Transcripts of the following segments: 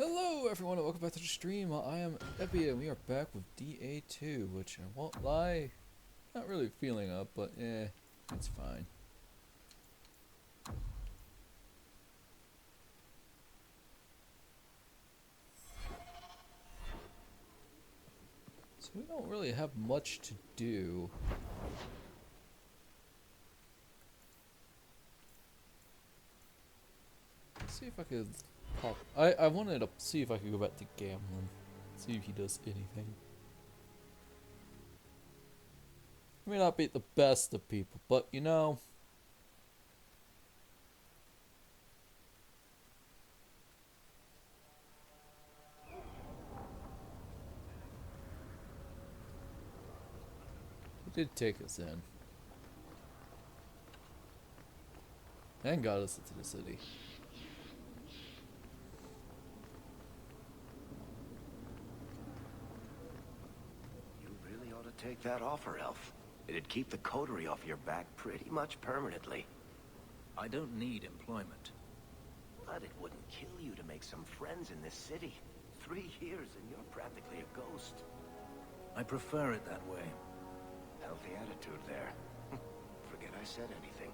Hello everyone and welcome back to the stream. I am Epi and we are back with DA2, which I won't lie, not really feeling up, but it's fine. So we don't really have much to do. Let's see if I could pop. I wanted to see if I could go back to Gamlin, see if he does anything. He may not be the best of people, but you know. He did take us in. And got us into the city. You really ought to take that offer, Elf. It'd keep the coterie off your back pretty much permanently. I don't need employment. But it wouldn't kill you to make some friends in this city. 3 years and you're practically a ghost. I prefer it that way. Healthy attitude there. Forget I said anything.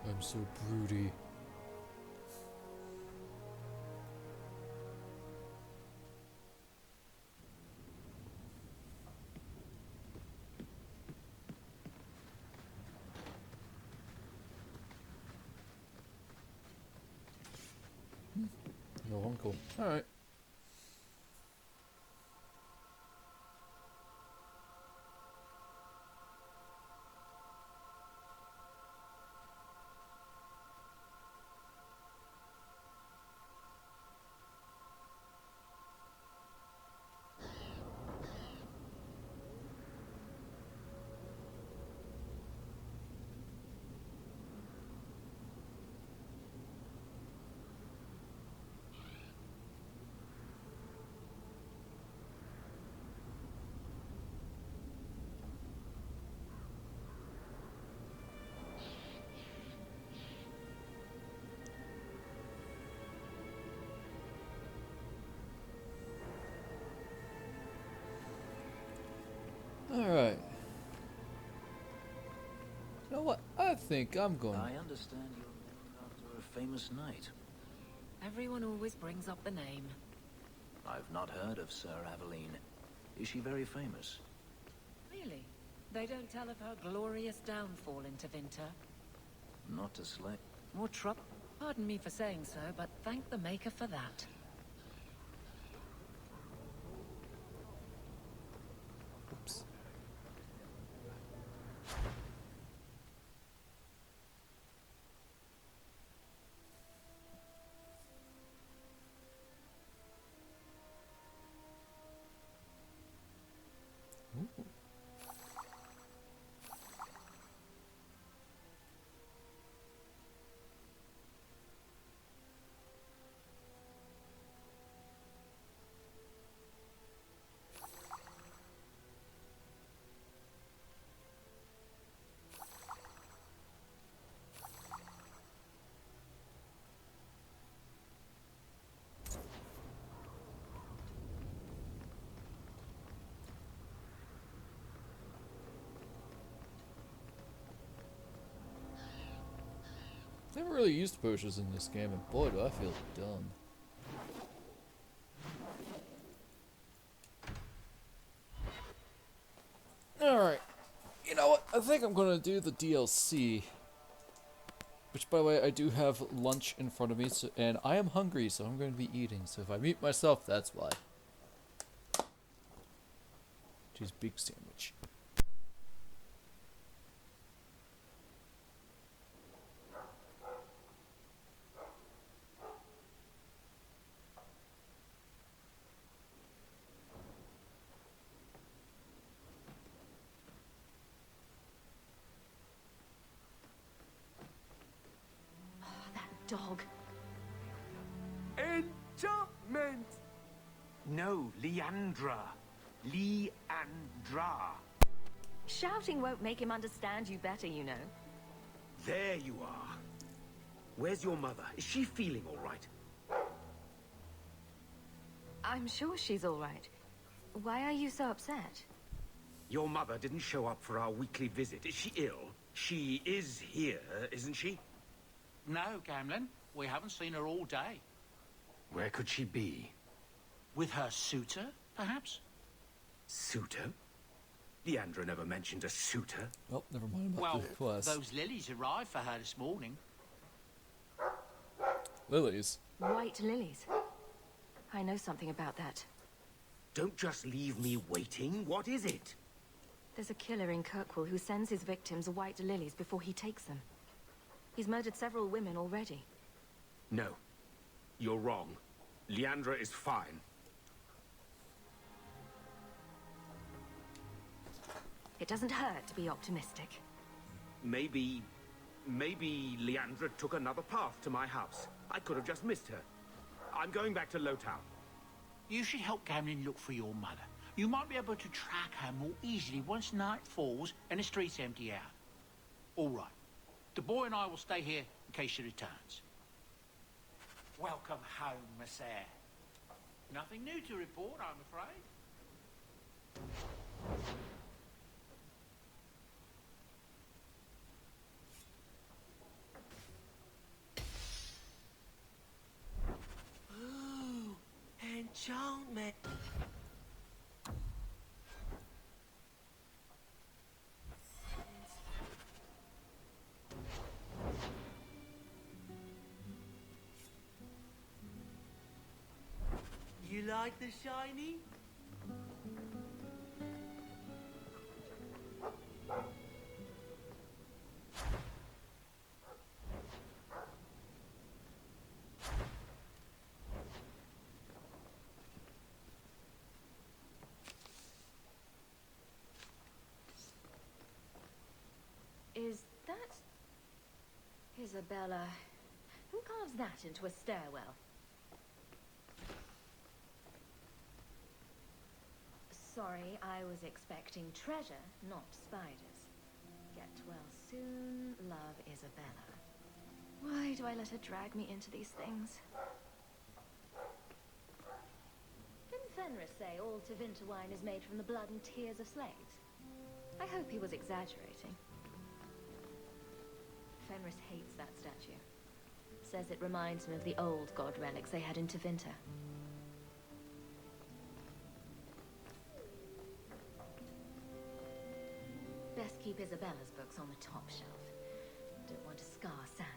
I'm so broody. No uncle. Alright. Alright. You know what? I think I'm going. I understand you're named after a famous knight. Everyone always brings up the name. I've not heard of Sir Aveline. Is she very famous? Really? They don't tell of her glorious downfall into Winter? Not to slay. More trouble? Pardon me for saying so, but thank the Maker for that. Oops. Ooh. Never really used potions in this game, and boy, do I feel dumb. Alright. You know what? I think I'm gonna do the DLC. Which, by the way, I do have lunch in front of me, so, and I am hungry, so I'm going to be eating. So if I mute myself, that's why. Cheese big sandwich. Dog. Enchantment! No, Leandra. Leandra. Shouting won't make him understand you better, you know. There you are. Where's your mother? Is she feeling all right? I'm sure she's all right. Why are you so upset? Your mother didn't show up for our weekly visit. Is she ill? She is here, isn't she? No, Gamlin. We haven't seen her all day. Where could she be? With her suitor, perhaps? Suitor? Leandra never mentioned a suitor. Oh, never mind about Well, the quest. those lilies arrived for her this morning. Lilies. White lilies. I know something about that. Don't just leave me waiting. What is it? There's a killer in Kirkwall who sends his victims white lilies before he takes them. He's murdered several women already. No. You're wrong. Leandra is fine. It doesn't hurt to be optimistic. Maybe Leandra took another path to my house. I could have just missed her. I'm going back to Lowtown. You should help Gamlin look for your mother. You might be able to track her more easily once night falls and the streets empty out. All right. The boy and I will stay here in case she returns. Welcome home, Miss Eyre. Nothing new to report, I'm afraid. Ooh, enchantment. You like the shiny? Is that... Isabella? Who carves that into a stairwell? Sorry, I was expecting treasure, not spiders. Get well soon, love Isabella. Why do I let her drag me into these things? Didn't Fenris say all Tevinter wine is made from the blood and tears of slaves? I hope he was exaggerating. Fenris hates that statue. Says it reminds him of the old god relics they had in Tevinter. Best keep Isabella's books on the top shelf. Don't want to scar Sandal.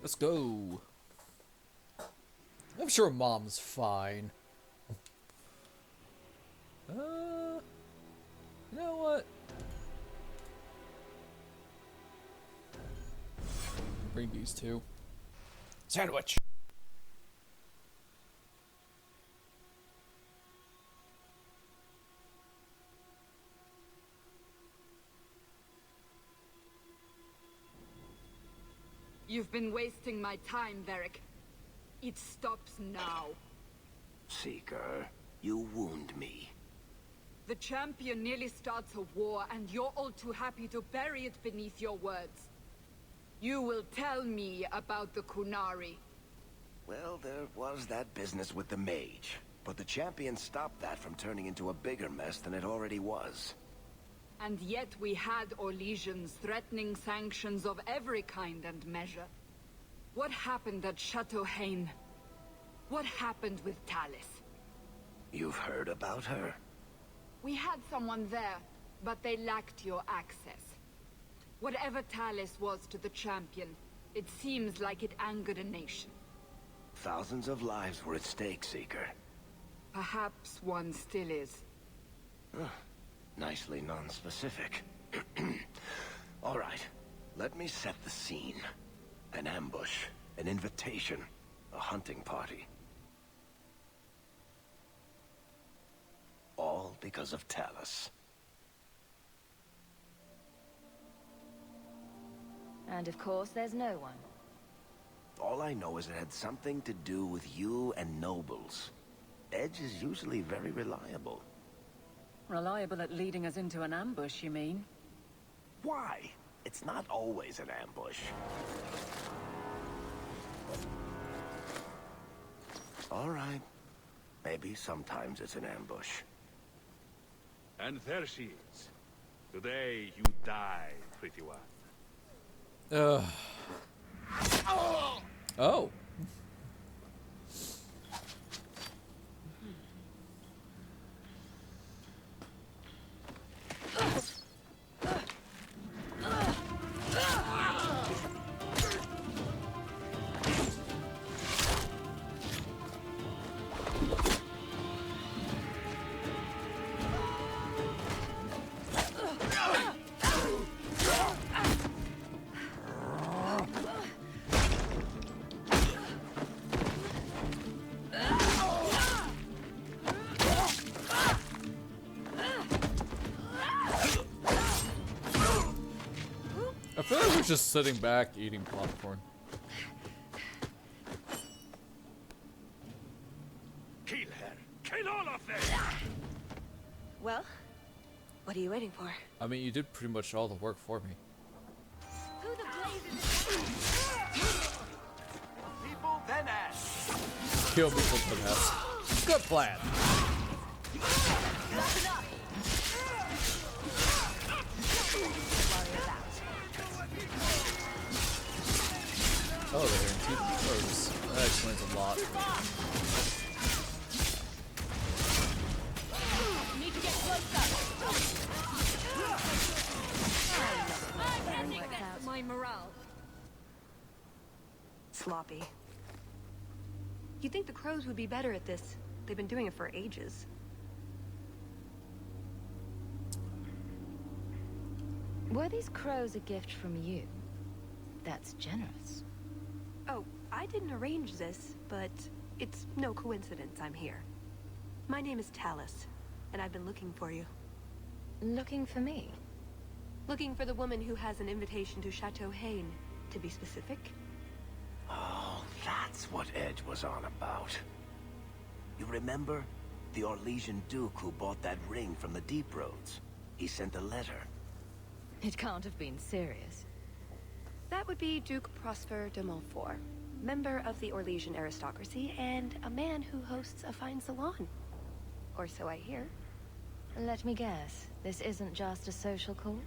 Let's go. I'm sure Mom's fine. You know what? Bring these two. Sandwich! You've been wasting my time, Varric. It stops now. Seeker, you wound me. The champion nearly starts a war, and you're all too happy to bury it beneath your words. You will tell me about the Kunari. Well, there was that business with the mage, but the champion stopped that from turning into a bigger mess than it already was. And yet we had Orlesians threatening sanctions of every kind and measure. What happened at Chateau Hain? What happened with Talis? You've heard about her? We had someone there, but they lacked your access. Whatever Talis was to the champion, it seems like it angered a nation. Thousands of lives were at stake, Seeker. Perhaps one still is. Nicely non-specific. All right, let me set the scene. An ambush, an invitation, a hunting party. All because of Talis. And of course, there's no one. All I know is it had something to do with you and nobles. Edge is usually very reliable. Reliable at leading us into an ambush, you mean? Why? It's not always an ambush. All right. Maybe sometimes it's an ambush. And there she is. Today you die, pretty one. Oh. I feel like we're just sitting back eating popcorn. Kill her! Kill all of them! Well, what are you waiting for? I mean, you did pretty much all the work for me. Who the blazes is People, then ask. Kill me with the mess. Good plan. That's enough! Oh, they're in two throws. That explains a lot. Need to get closer! I'm ending this for my morale. Sloppy. You'd think the crows would be better at this. They've been doing it for ages. Were these crows a gift from you? That's generous. Oh, I didn't arrange this, but it's no coincidence I'm here. My name is Talus, and I've been looking for you. Looking for me? Looking for the woman who has an invitation to Chateau Haine, to be specific. Oh, that's what Edge was on about. You remember? The Orlesian Duke who bought that ring from the Deep Roads. He sent a letter. It can't have been serious. That would be Duke Prosper de Montfort, member of the Orlesian aristocracy and a man who hosts a fine salon. Or so I hear. Let me guess, this isn't just a social call?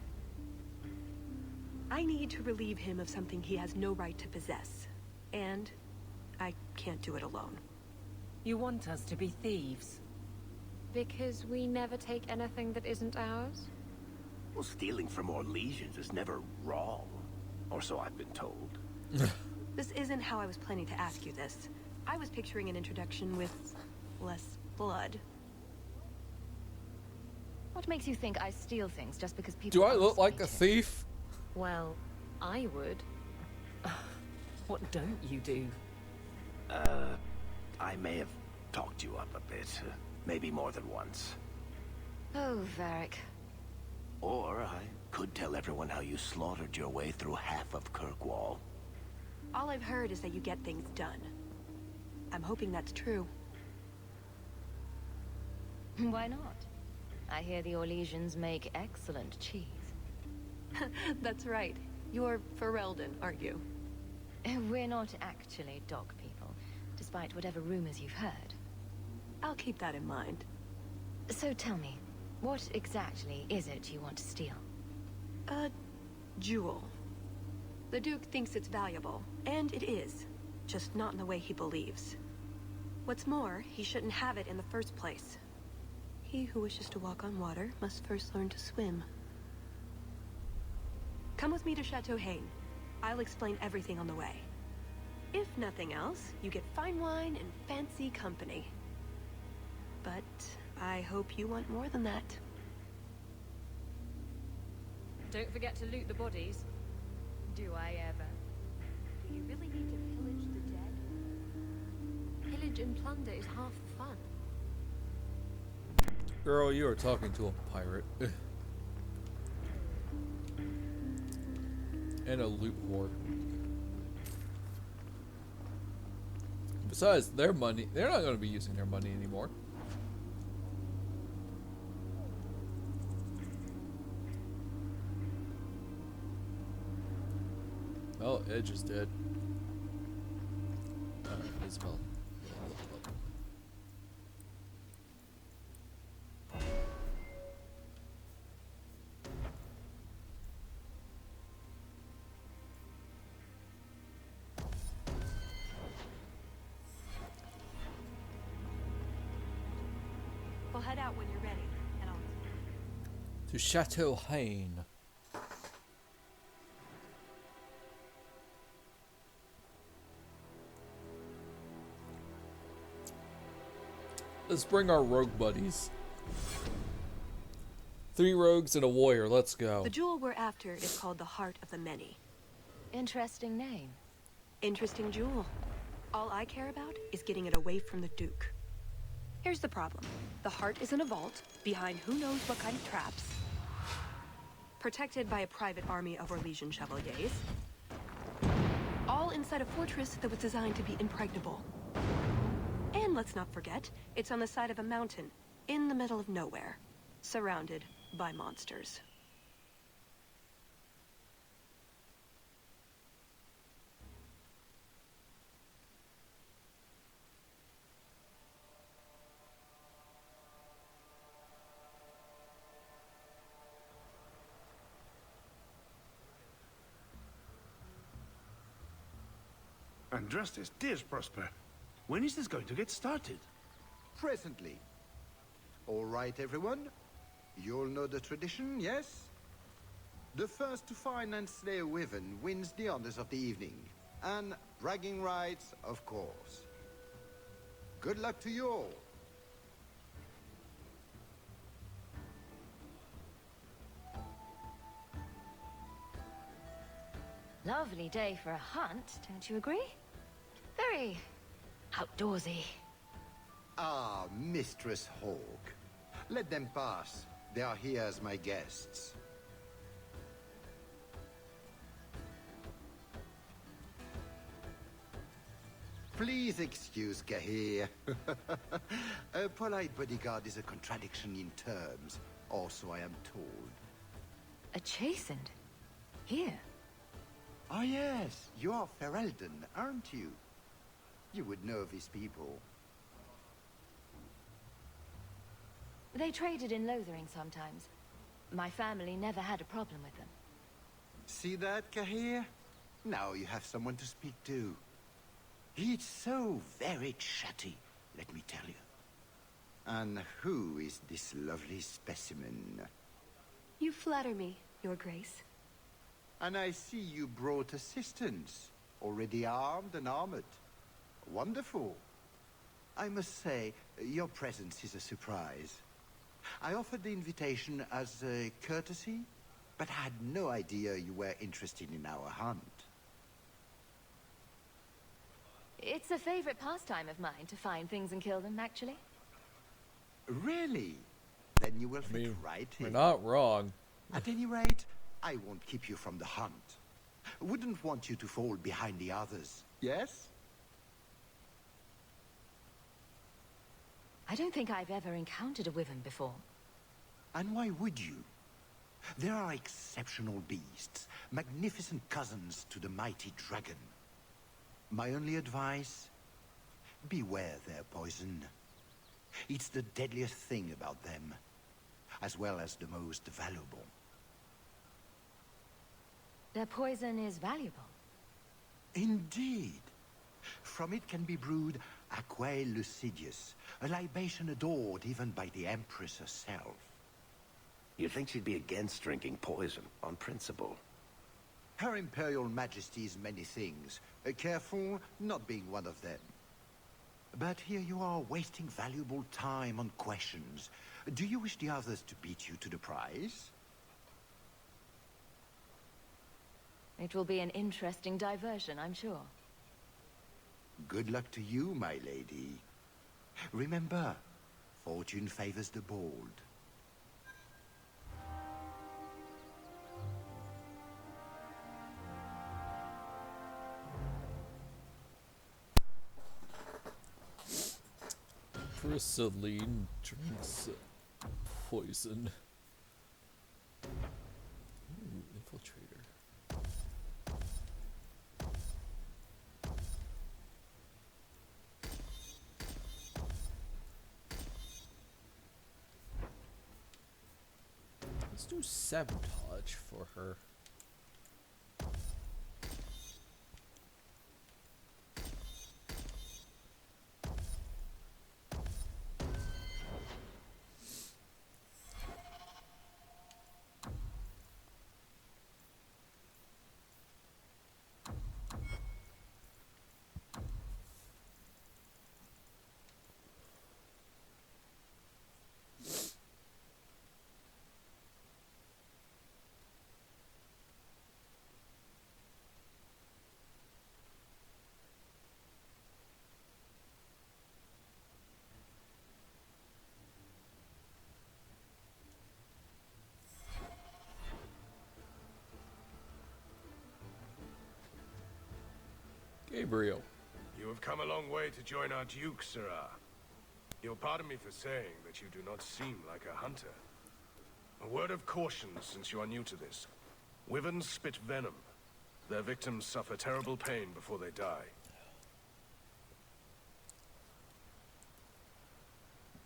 I need to relieve him of something he has no right to possess. And I can't do it alone. You want us to be thieves? Because we never take anything that isn't ours? Well, stealing from Orlesians is never wrong. Or so I've been told. This isn't how I was planning to ask you this. I was picturing an introduction with less blood. What makes you think I steal things just because people Do I look ask like me a to? thief? Well, I would. What don't you do? I may have talked you up a bit. Maybe more than once. Oh, Varric. Or I could tell everyone how you slaughtered your way through half of Kirkwall. All I've heard is that you get things done. I'm hoping that's true. Why not? I hear the Orlesians make excellent cheese. That's right. You're Ferelden, aren't you? We're not actually dog people, despite whatever rumors you've heard. I'll keep that in mind. So tell me, what exactly is it you want to steal? A jewel. The Duke thinks it's valuable, and it is. Just not in the way he believes. What's more, he shouldn't have it in the first place. He who wishes to walk on water must first learn to swim. Come with me to Chateau Haine. I'll explain everything on the way. If nothing else, you get fine wine and fancy company. But I hope you want more than that. Don't forget to loot the bodies. Do I ever? Do you really need to pillage the dead? Pillage and plunder is half the fun. Girl, you are talking to a pirate. And a loot whore. Besides, their money, they're not going to be using their money anymore. Well, Edge is dead. Isabel. We'll head out when you're ready, and I'll... To Chateau Haine. Let's bring our rogue buddies. 3 rogues and a warrior, let's go. The jewel we're after is called the Heart of the Many. Interesting name. Interesting jewel. All I care about is getting it away from the Duke. Here's the problem. The heart is in a vault, behind who knows what kind of traps. Protected by a private army of Orlesian chevaliers. All inside a fortress that was designed to be impregnable. And let's not forget, it's on the side of a mountain, in the middle of nowhere, surrounded by monsters. Andrastes, dear Prosper, when is this going to get started? Presently. All right, everyone. You'll know the tradition, yes? The first to find and slay a wyvern wins the honors of the evening. And bragging rights, of course. Good luck to you all. Lovely day for a hunt, don't you agree? Very outdoorsy. Ah, Mistress Hawk. Let them pass. They are here as my guests. Please excuse Kahir. A polite bodyguard is a contradiction in terms, also I am told. A chastened? Here? Ah yes, you are Ferelden, aren't you? You would know these people. They traded in Lothering sometimes. My family never had a problem with them. See that, Kahir? Now you have someone to speak to. He's so very chatty, let me tell you. And who is this lovely specimen? You flatter me, Your Grace. And I see you brought assistance, already armed and armored. Wonderful. I must say, your presence is a surprise. I offered the invitation as a courtesy, but had no idea you were interested in our hunt. It's a favorite pastime of mine to find things and kill them, actually. Really? Then you will fit right in. We're not wrong. At any rate, I won't keep you from the hunt. Wouldn't want you to fall behind the others, yes? I don't think I've ever encountered a wyvern before. And why would you? There are exceptional beasts, magnificent cousins to the mighty dragon. My only advice, beware their poison. It's the deadliest thing about them, as well as the most valuable. Their poison is valuable. Indeed. From it can be brewed Aquae Lucidius, a libation adored even by the Empress herself. You'd think she'd be against drinking poison, on principle. Her Imperial Majesty's many things, careful not being one of them. But here you are wasting valuable time on questions. Do you wish the others to beat you to the prize? It will be an interesting diversion, I'm sure. Good luck to you, my lady. Remember, fortune favors the bold. Chrysaline drinks poison. Ooh, infiltrator. Let's do sabotage for her. Gabriel. You have come a long way to join our Duke, Sirrah. You'll pardon me for saying that you do not seem like a hunter. A word of caution since you are new to this. Wyverns spit venom. Their victims suffer terrible pain before they die.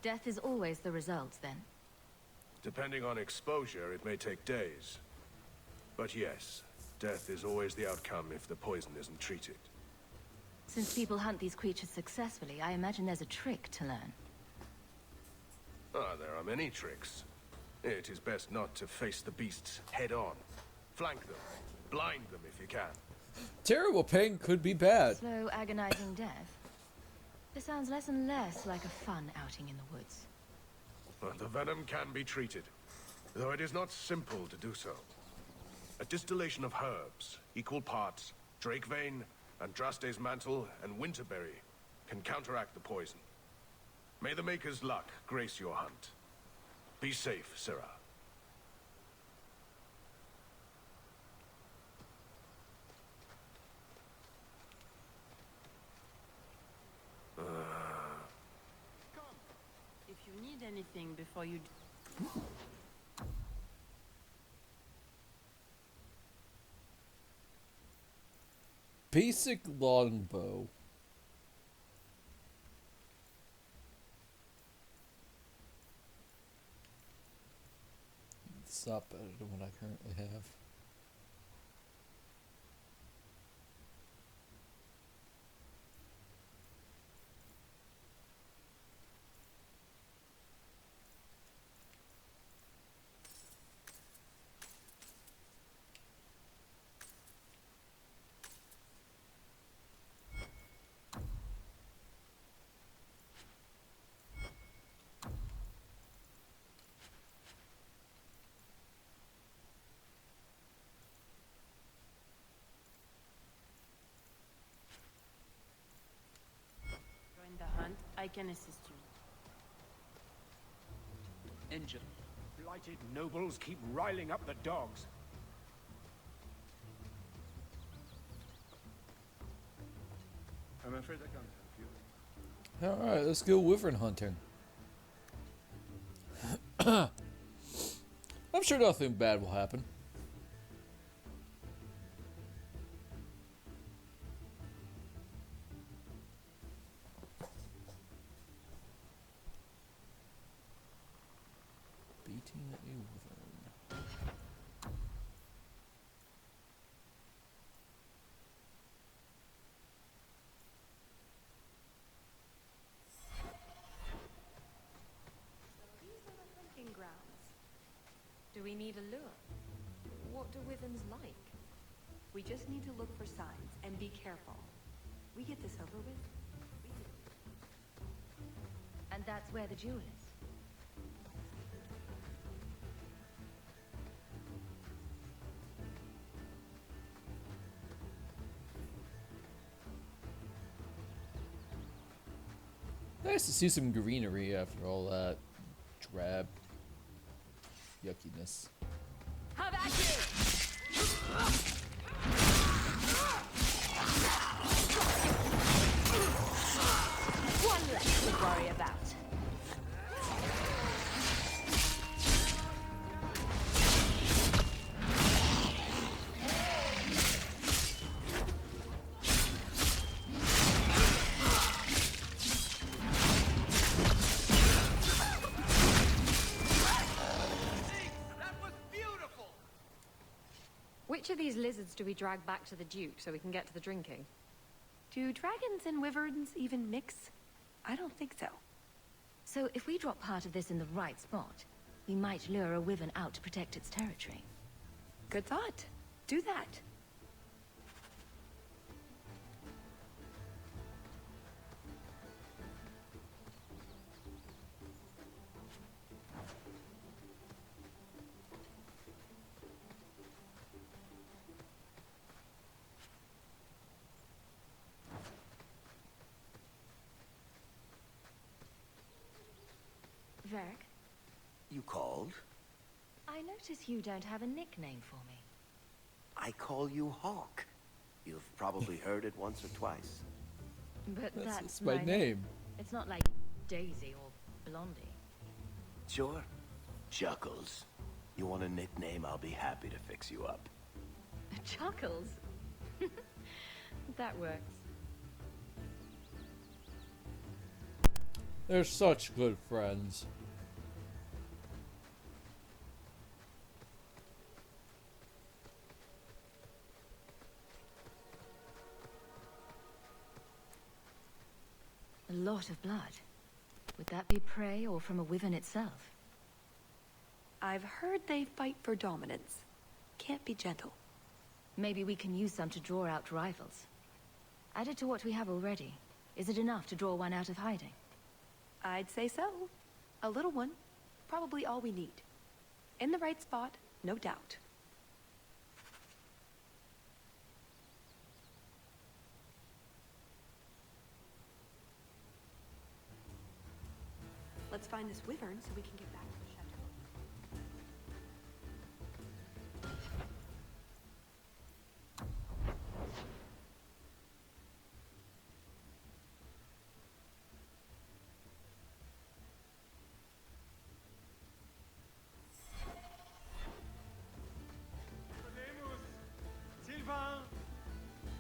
Death is always the result, then? Depending on exposure, it may take days. But yes, death is always the outcome if the poison isn't treated. Since people hunt these creatures successfully, I imagine there's a trick to learn. Ah, there are many tricks. It is best not to face the beasts head-on. Flank them. Blind them if you can. Terrible pain could be bad. Slow, agonizing death. This sounds less and less like a fun outing in the woods. But the venom can be treated, though it is not simple to do so. A distillation of herbs, equal parts, drake vein, Andraste's mantle, and winterberry can counteract the poison. May the Maker's luck grace your hunt. Be safe, Sirrah. Come, if you need anything before you... Basic longbow. It's not better than what I currently have. Join the hunt, I can assist you. Engine. Blighted nobles keep riling up the dogs. I'm afraid I can't help you. Alright, let's go wyvern hunting. I'm sure nothing bad will happen. Beating a wyvern. These are the hunting grounds. Do we need a lure? What do wyverns like? We just need to look for signs and be careful. We get this over with. And that's where the jewel is. Nice to see some greenery after all that drab yuckiness. Have at you! One less to worry about. That was Which of these lizards do we drag back to the Duke so we can get to the drinking? Do dragons and wyverns even mix? I don't think so. So if we drop part of this in the right spot, we might lure a wyvern out to protect its territory. Good thought. Do that. Varric, You called? I notice you don't have a nickname for me. I call you Hawk. You've probably heard it once or twice. But That's my name. It's not like Daisy or Blondie. Sure. Chuckles. You want a nickname, I'll be happy to fix you up. Chuckles? That works. They're such good friends. A lot of blood. Would that be prey or from a wyvern itself? I've heard they fight for dominance. Can't be gentle. Maybe we can use some to draw out rivals. Added to what we have already, is it enough to draw one out of hiding? I'd say so. A little one. Probably all we need. In the right spot, no doubt. Let's find this wyvern so we can get back to the chateau.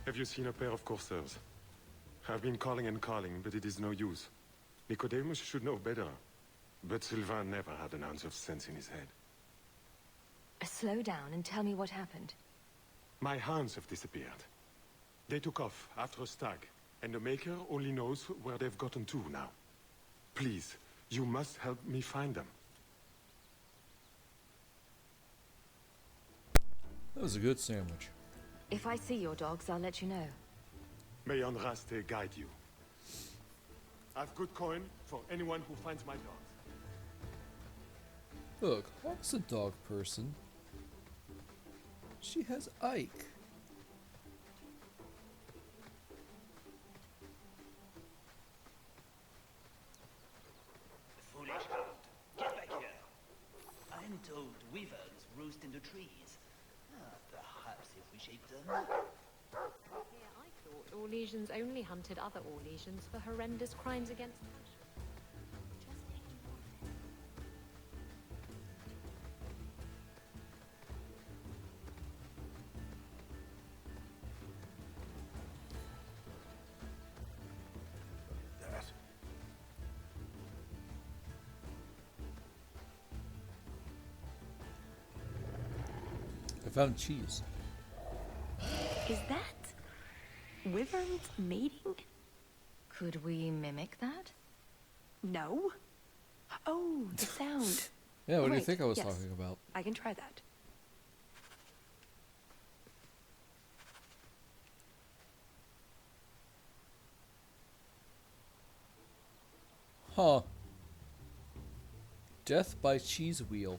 Have you seen a pair of coursers? I've been calling and calling, but it is no use. Nicodemus should know better. But Sylvain never had an ounce of sense in his head. Slow down and tell me what happened. My hounds have disappeared. They took off after a stag, and the Maker only knows where they've gotten to now. Please, you must help me find them. That was a good sandwich. If I see your dogs, I'll let you know. May Andraste guide you. I've good coin for anyone who finds my dogs. Look, Hawk's a dog person. She has Ike. Foolish hound. Get back here. I'm told wyverns roost in the trees. Perhaps if we shake them. Yeah, I thought Orlesians only hunted other Orlesians for horrendous crimes against passion. I found cheese. Is that wyverns mating? Could we mimic that? No. Oh, the sound. Yeah, what do you Right, think I was yes. talking about? I can try that. Huh. Death by cheese wheel.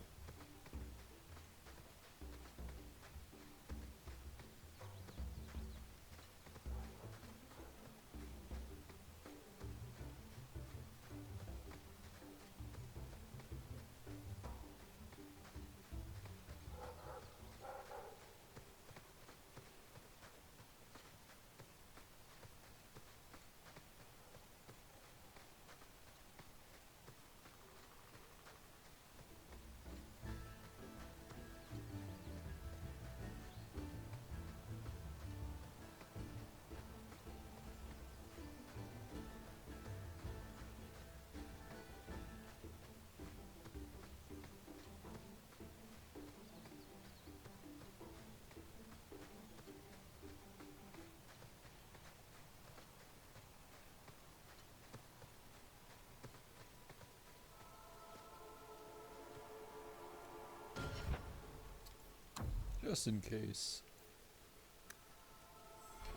Just in case.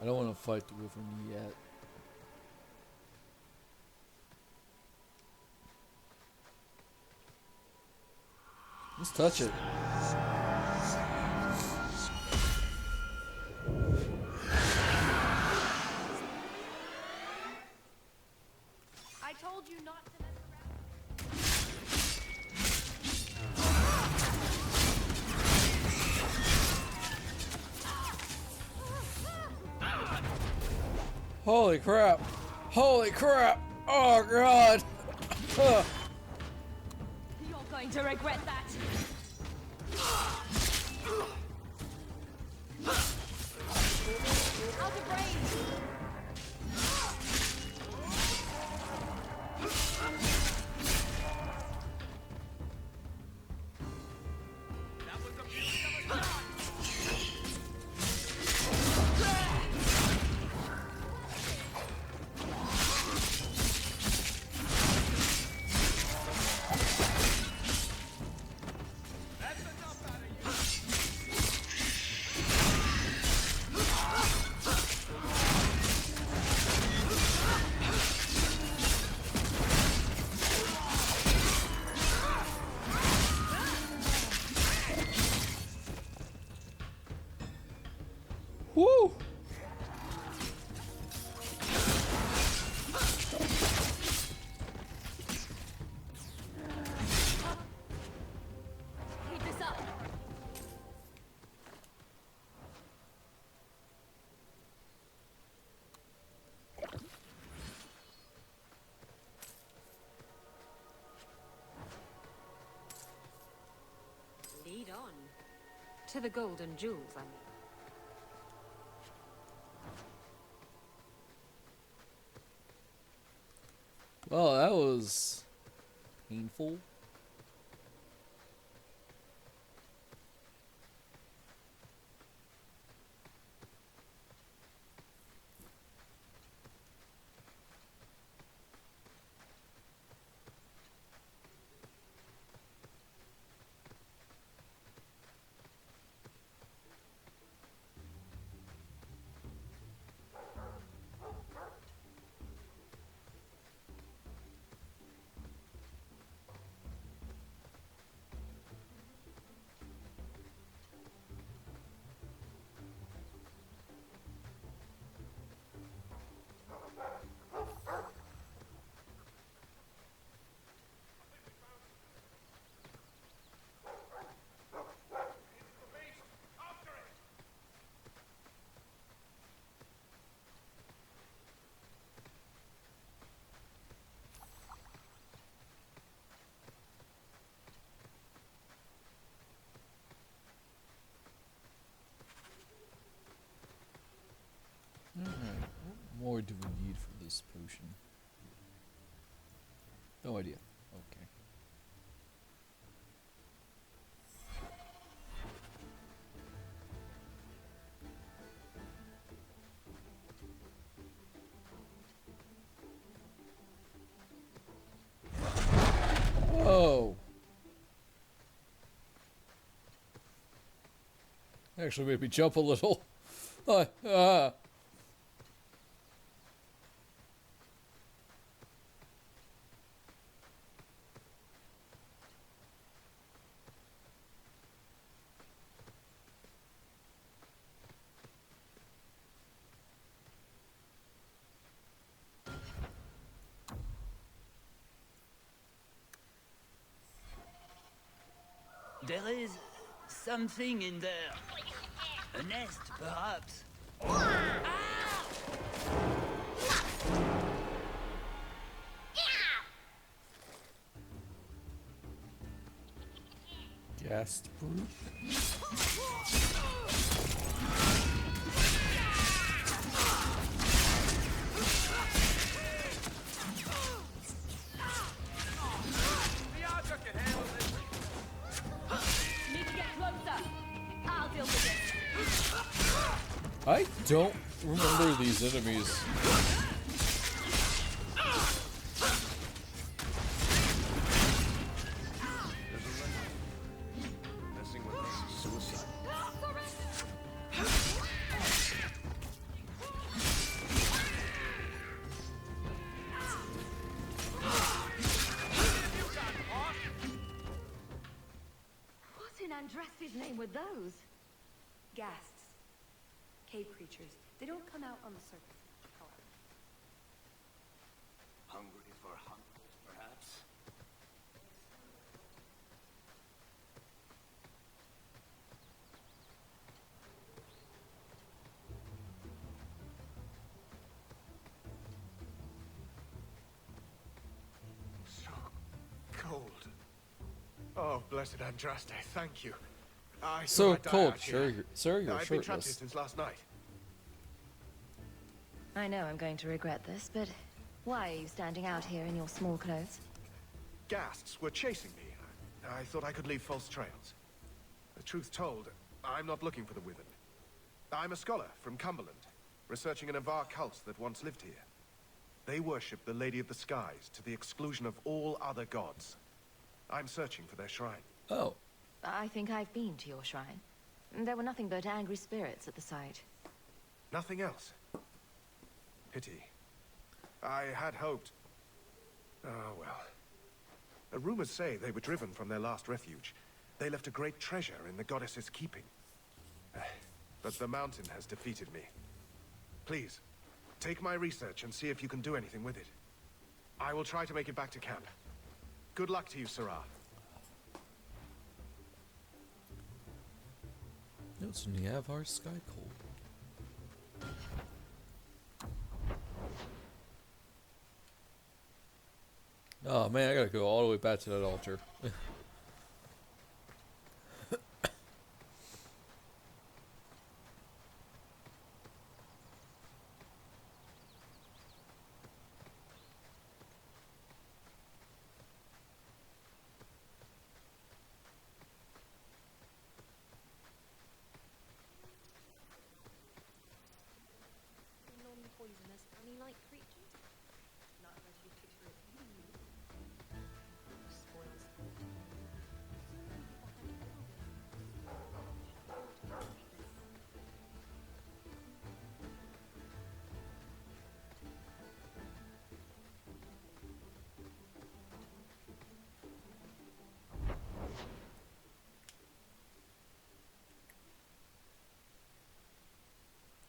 I don't want to fight the Wyvern yet. Let's touch it. I told you not to mess around. Holy crap! Holy crap! Oh god! You're going to regret that. Out of range. Woo! Keep this up. Lead on. To the golden jewels, I mean. Well, that was painful. Alright, what more do we need for this potion? No idea. Okay. Oh! Actually made me jump a little. There is something in there. A nest, perhaps. Ghast brute. Need to get closer. I'll deal with it. I don't remember these enemies. Messing with us is suicide. Andraste's name were those? Ghasts. Cave creatures. They don't come out on the surface, however. Hungry for hunters, perhaps? So cold. Oh, blessed Andraste, thank you. I So thought I'd die cold, out here. sir, you're I've been trapped here shirtless. since last night. I know I'm going to regret this, but why are you standing out here in your small clothes? Ghasts were chasing me. I thought I could leave false trails. The truth told, I'm not looking for the Wyvern. I'm a scholar from Cumberland, researching an Avar cult that once lived here. They worship the Lady of the Skies to the exclusion of all other gods. I'm searching for their shrine. Oh. I think I've been to your shrine. There were nothing but angry spirits at the site. Nothing else. Pity. I had hoped. Oh, well. The rumors say they were driven from their last refuge. They left a great treasure in the goddess's keeping. But the mountain has defeated me. Please, take my research and see if you can do anything with it. I will try to make it back to camp. Good luck to you, Sarah. It's Niavar Sky Cold. Oh man, I gotta go all the way back to that altar. Non-poisonous, honey-like creatures? Not unless you picture it eating you. Spoils sport.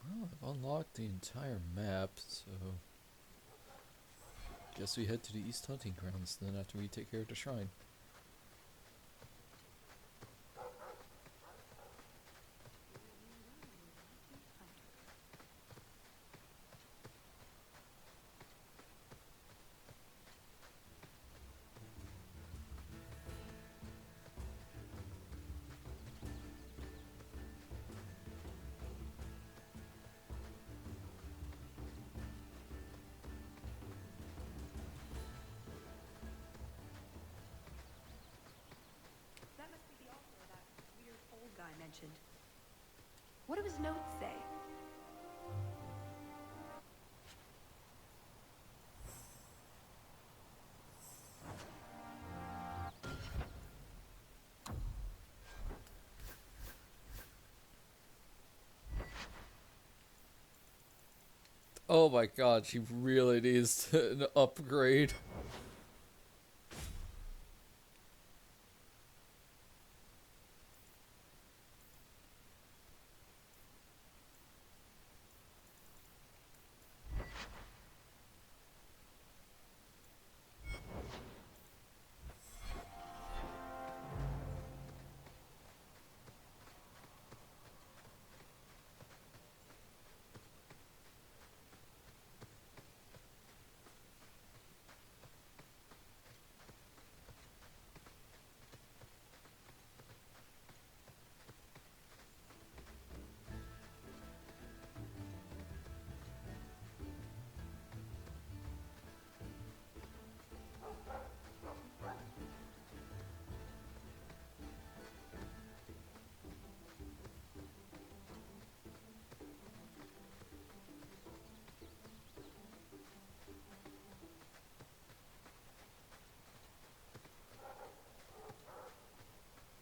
Well, I've unlocked the entire map, so guess we head to the East Hunting Grounds then after we take care of the shrine. That must be the altar that weird old guy mentioned. What do his notes say? Oh my god, she really needs an upgrade.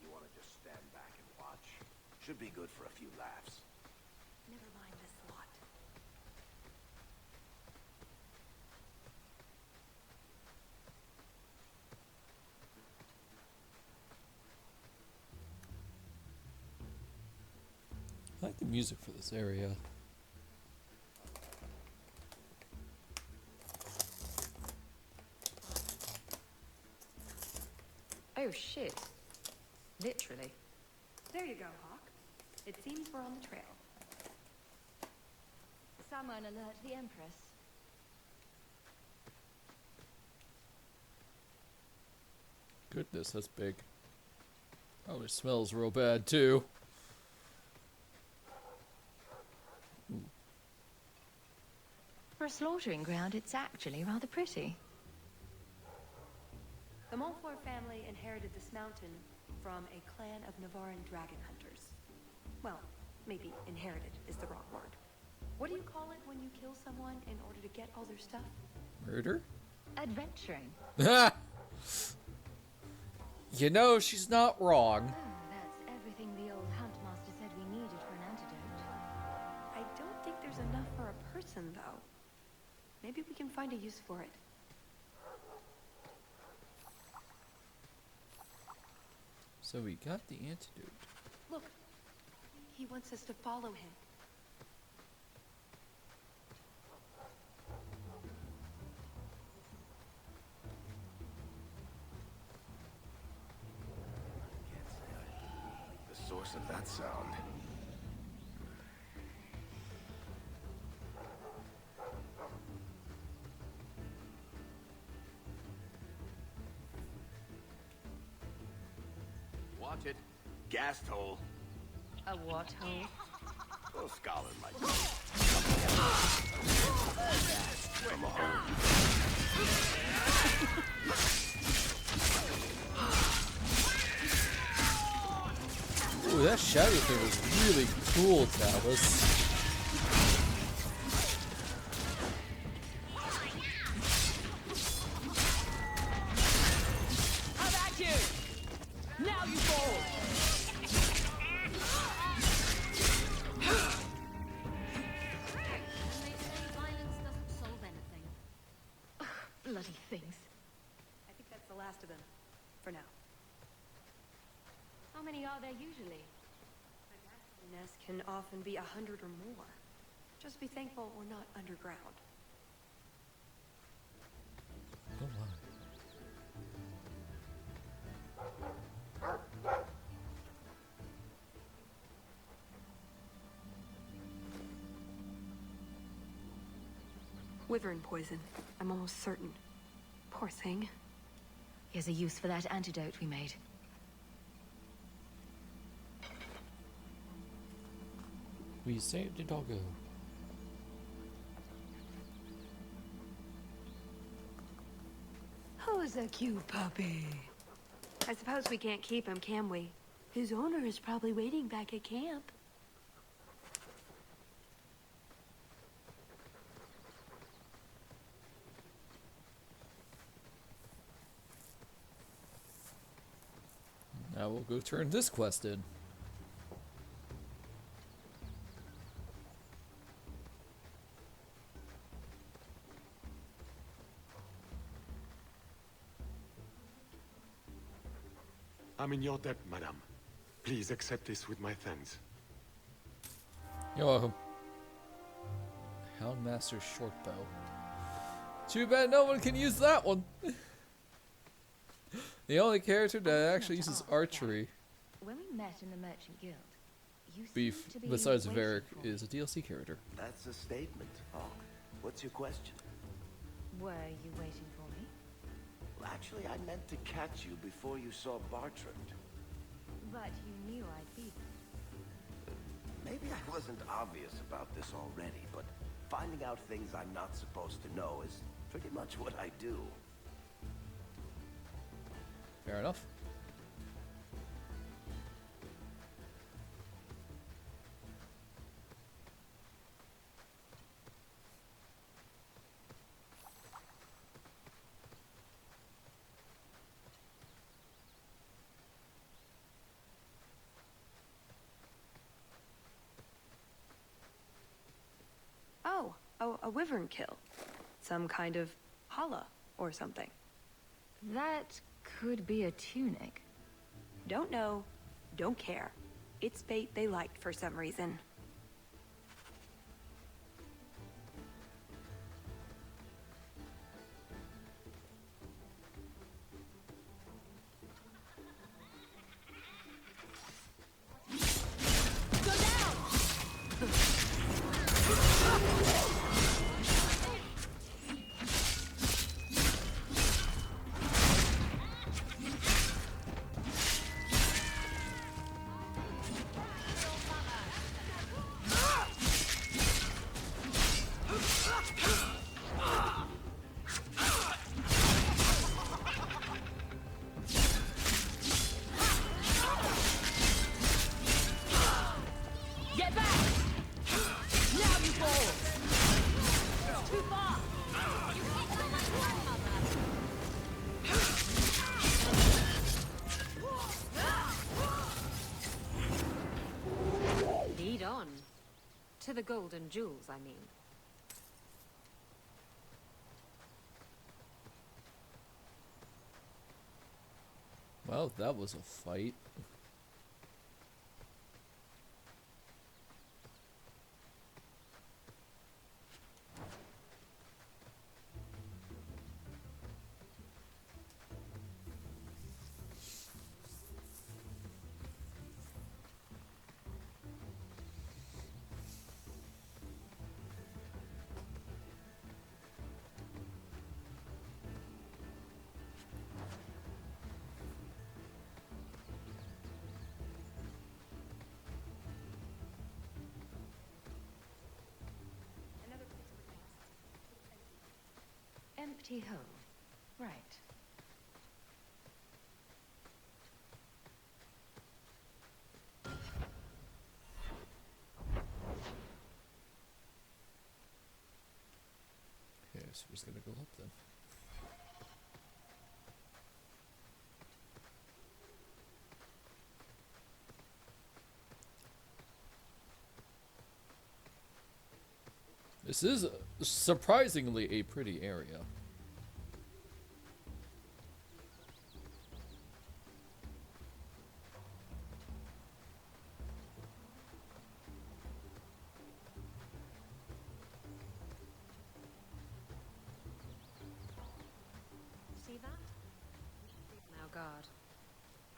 You want to just stand back and watch? Should be good for a few laughs. Never mind this lot. The music for this area. Oh shit. Literally. There you go, Hawk. It seems we're on the trail. Someone alert the Empress. Goodness, that's big. Oh, it smells real bad too. Ooh. For a slaughtering ground, it's actually rather pretty. The Montfort family inherited this mountain from a clan of Navarran dragon hunters. Well, maybe inherited is the wrong word. What do you call it when you kill someone in order to get all their stuff? Murder? Adventuring. You know, she's not wrong. Oh, that's everything the old huntmaster said we needed for an antidote. I don't think there's enough for a person, though. Maybe we can find a use for it. So we got the antidote. Look, he wants us to follow him. The source of that sound. Watch it. Gas hole. A what hole? Oh, scholar might. Come on. Ooh, that shadow thing was really cool, Tavis. How about you? Now you fall. They say violence doesn't solve anything. Bloody things. I think that's the last of them. For now. How many are there usually? The nest can often be 100 or more. Just be thankful we're not underground. Oh my. Wyvern poison. I'm almost certain. Poor thing. Here's a use for that antidote we made. We saved the doggo. Who's a cute puppy? I suppose we can't keep him, can we? His owner is probably waiting back at camp. Now we'll go turn this quest in. I'm in your debt, madame. Please accept this with my thanks. You're welcome. Houndmaster's shortbow. Too bad no one can use that one. The only character that actually uses archery, When we met in the Merchant Guild, you beef, seemed to be besides waiting Varric, for me. is a DLC character. That's a statement, Hawk. What's your question? Were you waiting for me? Well, actually, I meant to catch you before you saw Bartrand. But you knew I'd be there. Maybe I wasn't obvious about this already, but finding out things I'm not supposed to know is pretty much what I do. Fair enough. Oh, a wyvern kill. Some kind of holla or something. That could be a tunic. Don't know, don't care. It's bait they liked for some reason. To the golden jewels, I mean. Well, that was a fight. Empty hole. Right. Okay, so we're just gonna go up then. This is surprisingly a pretty area. See that? Now guard.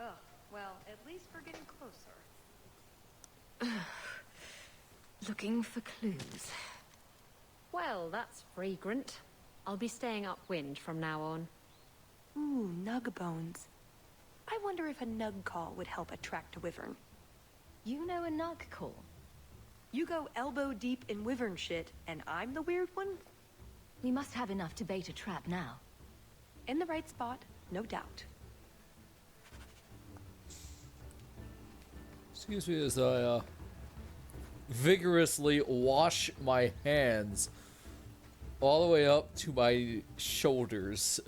Oh, well, at least we're getting closer. Looking for clues. Well, that's fragrant. I'll be staying upwind from now on. Ooh, nug bones. I wonder if a nug call would help attract a wyvern. You know a nug call? You go elbow deep in wyvern shit, and I'm the weird one? We must have enough to bait a trap now. In the right spot, no doubt. Excuse me as I vigorously wash my hands all the way up to my shoulders.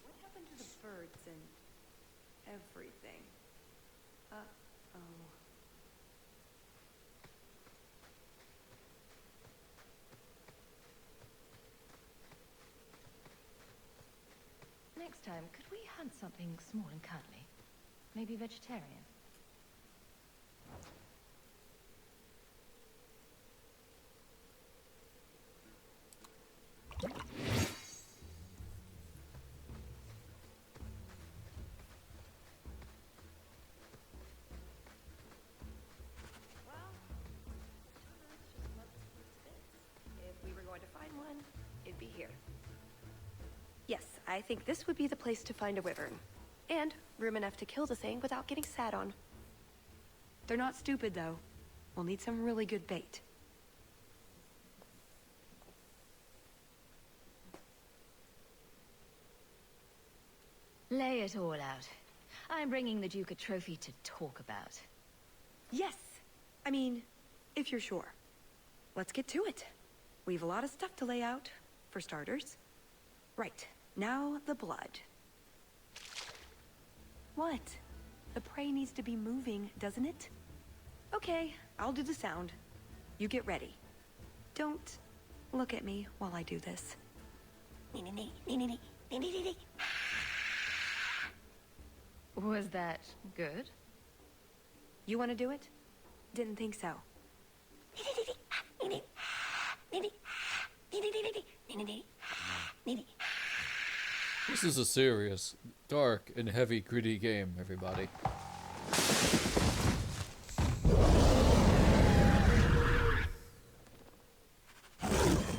What happened to the birds and everything? Uh-oh. Next time, could we hunt something small and cuddly? Maybe vegetarian? If we were going to find one, it'd be here. Yes, I think this would be the place to find a wyvern. And room enough to kill the thing without getting sat on. They're not stupid, though. We'll need some really good bait. Lay it all out. I'm bringing the Duke a trophy to talk about. Yes! I mean, if you're sure. Let's get to it. We've a lot of stuff to lay out, for starters. Right, now the blood. What? The prey needs to be moving, doesn't it? Okay, I'll do the sound. You get ready. Don't look at me while I do this. Was that good? You want to do it? Didn't think so. This is a serious, dark, and heavy, gritty game, everybody.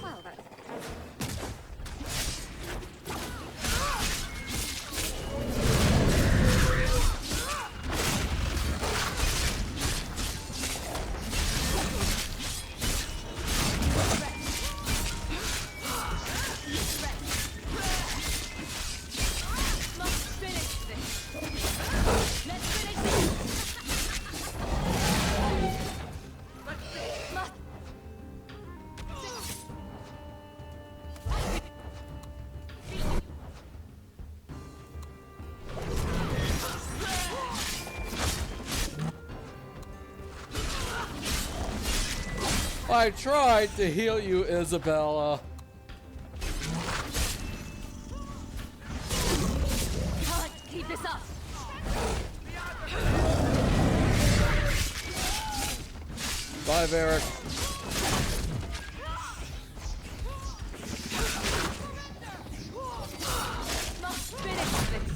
Well, that's... Let's I tried to heal you, Isabella. Can't keep this up. Bye, Varric. Must finish this.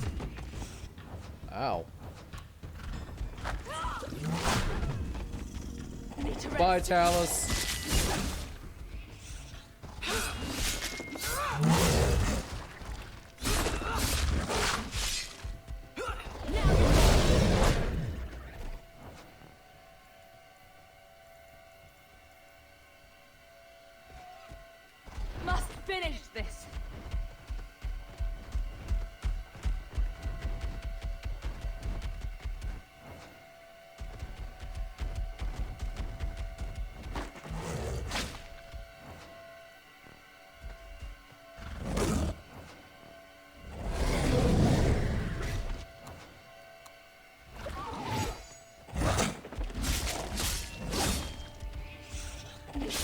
Ow. Need to Bye, rest. Talus. Must finish this.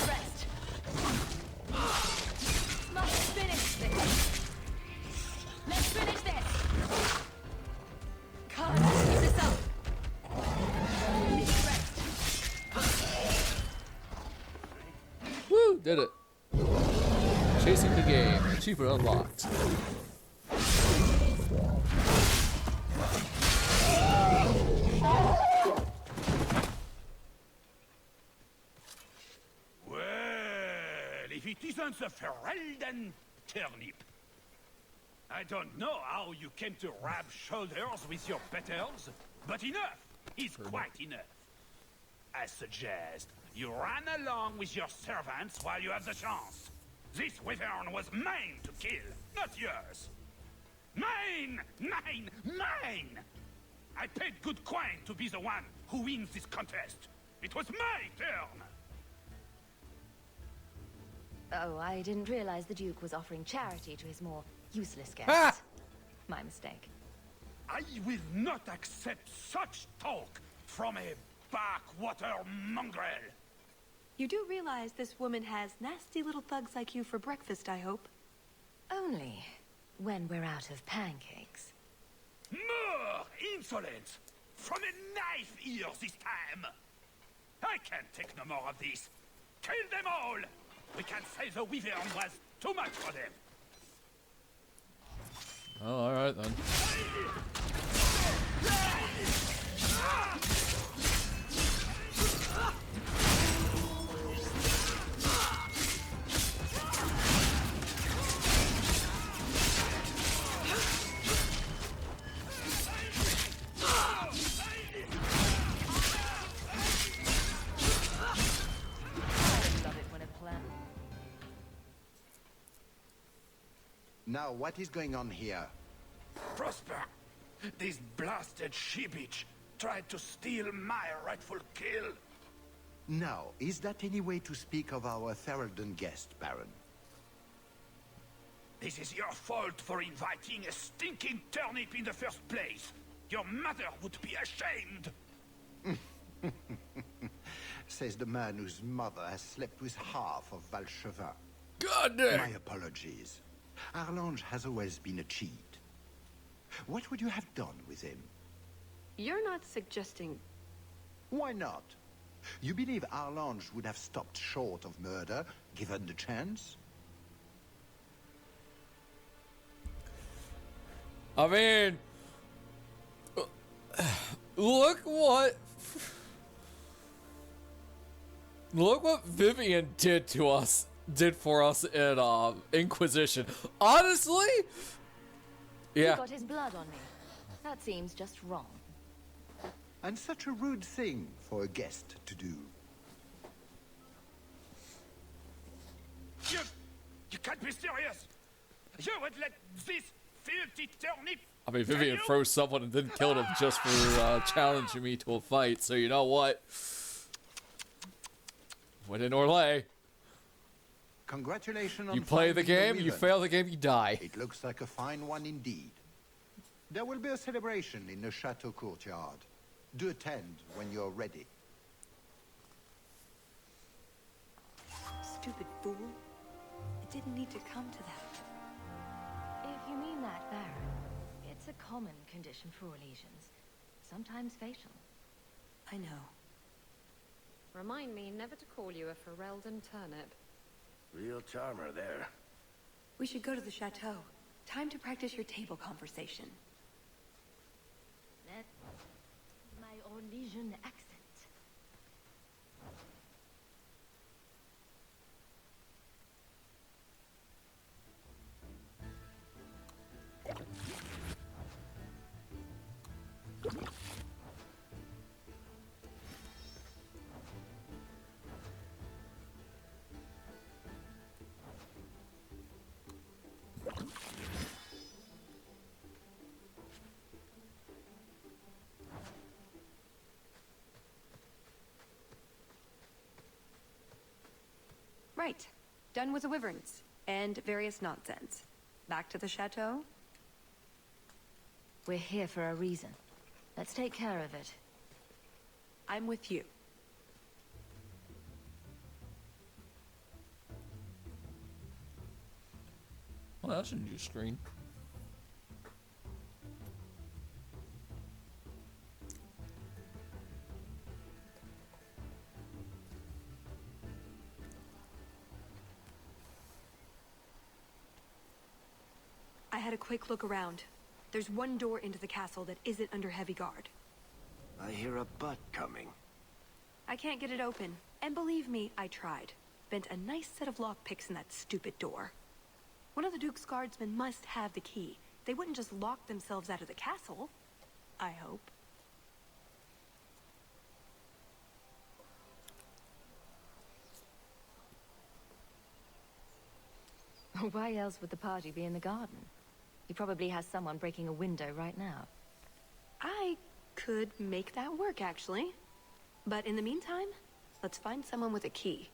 Rest. Must finish this. Let's finish this. Can't keep this up. Need rest. Woo! Did it. Chasing the game. Achievement unlocked. Well, if it isn't the Ferelden turnip. I don't know how you came to rub shoulders with your betters, but enough is quite enough. I suggest you run along with your servants while you have the chance. This wyvern was mine to kill, not yours. Mine! Mine! Mine! I paid good coin to be the one who wins this contest. It was my turn! Oh, I didn't realize the Duke was offering charity to his more useless guests. Ah! My mistake. I will not accept such talk from a backwater mongrel. You do realize this woman has nasty little thugs like you for breakfast, I hope? Only when we're out of pancakes. More insolence! From a knife ear this time! I can't take no more of this. Kill them all! We can say the wyvern was too much for them. Oh, alright then. Love it when a plan. Now, what is going on here? Prosper, this blasted she-bitch tried to steal my rightful kill. Now, is that any way to speak of our Ferelden guest, Baron? This is your fault for inviting a stinking turnip in the first place. Your mother would be ashamed. Says the man whose mother has slept with half of Valchevin. God damn! My apologies. Arlange has always been a cheat. What would you have done with him? You're not suggesting... Why not? You believe Arlange would have stopped short of murder, given the chance? I mean... Look what... Look what Vivian did to us, did for us in Inquisition. Honestly, yeah. He got his blood on me. That seems just wrong. And such a rude thing for a guest to do. You can't be serious. You would let this filthy turnip... I mean, Vivian froze someone and then killed him just for challenging me to a fight. So you know what? Win in or lay. Congratulations on you play the finding game, you wyvern. fail the game, you die. It looks like a fine one indeed. There will be a celebration in the chateau courtyard. Do attend when you're ready. stupid fool. It didn't need to come to that. If you mean that, Baron, it's a common condition for lesions. Sometimes fatal. I know. Remind me never to call you a Ferelden turnip. Real charmer there. We should go to the chateau. Time to practice your table conversation. That... my Orlesian accent. Right. Done with the wyverns. And various nonsense. Back to the chateau? We're here for a reason. Let's take care of it. I'm with you. Well, that's a new screen. I had a quick look around. There's one door into the castle that isn't under heavy guard. I hear a butt coming. I can't get it open. And believe me, I tried. Bent a nice set of lockpicks in that stupid door. One of the Duke's guardsmen must have the key. They wouldn't just lock themselves out of the castle. I hope. Why else would the party be in the garden? He probably has someone breaking a window right now. I could make that work, actually. But in the meantime, let's find someone with a key.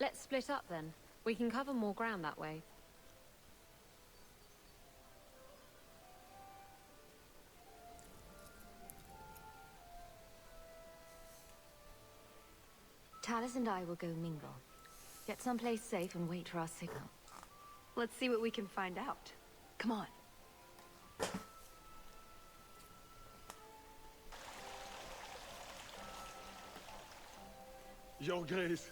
Let's split up then. We can cover more ground that way. Talus and I will go mingle. Get someplace safe and wait for our signal. Let's see what we can find out. Come on. Your Grace,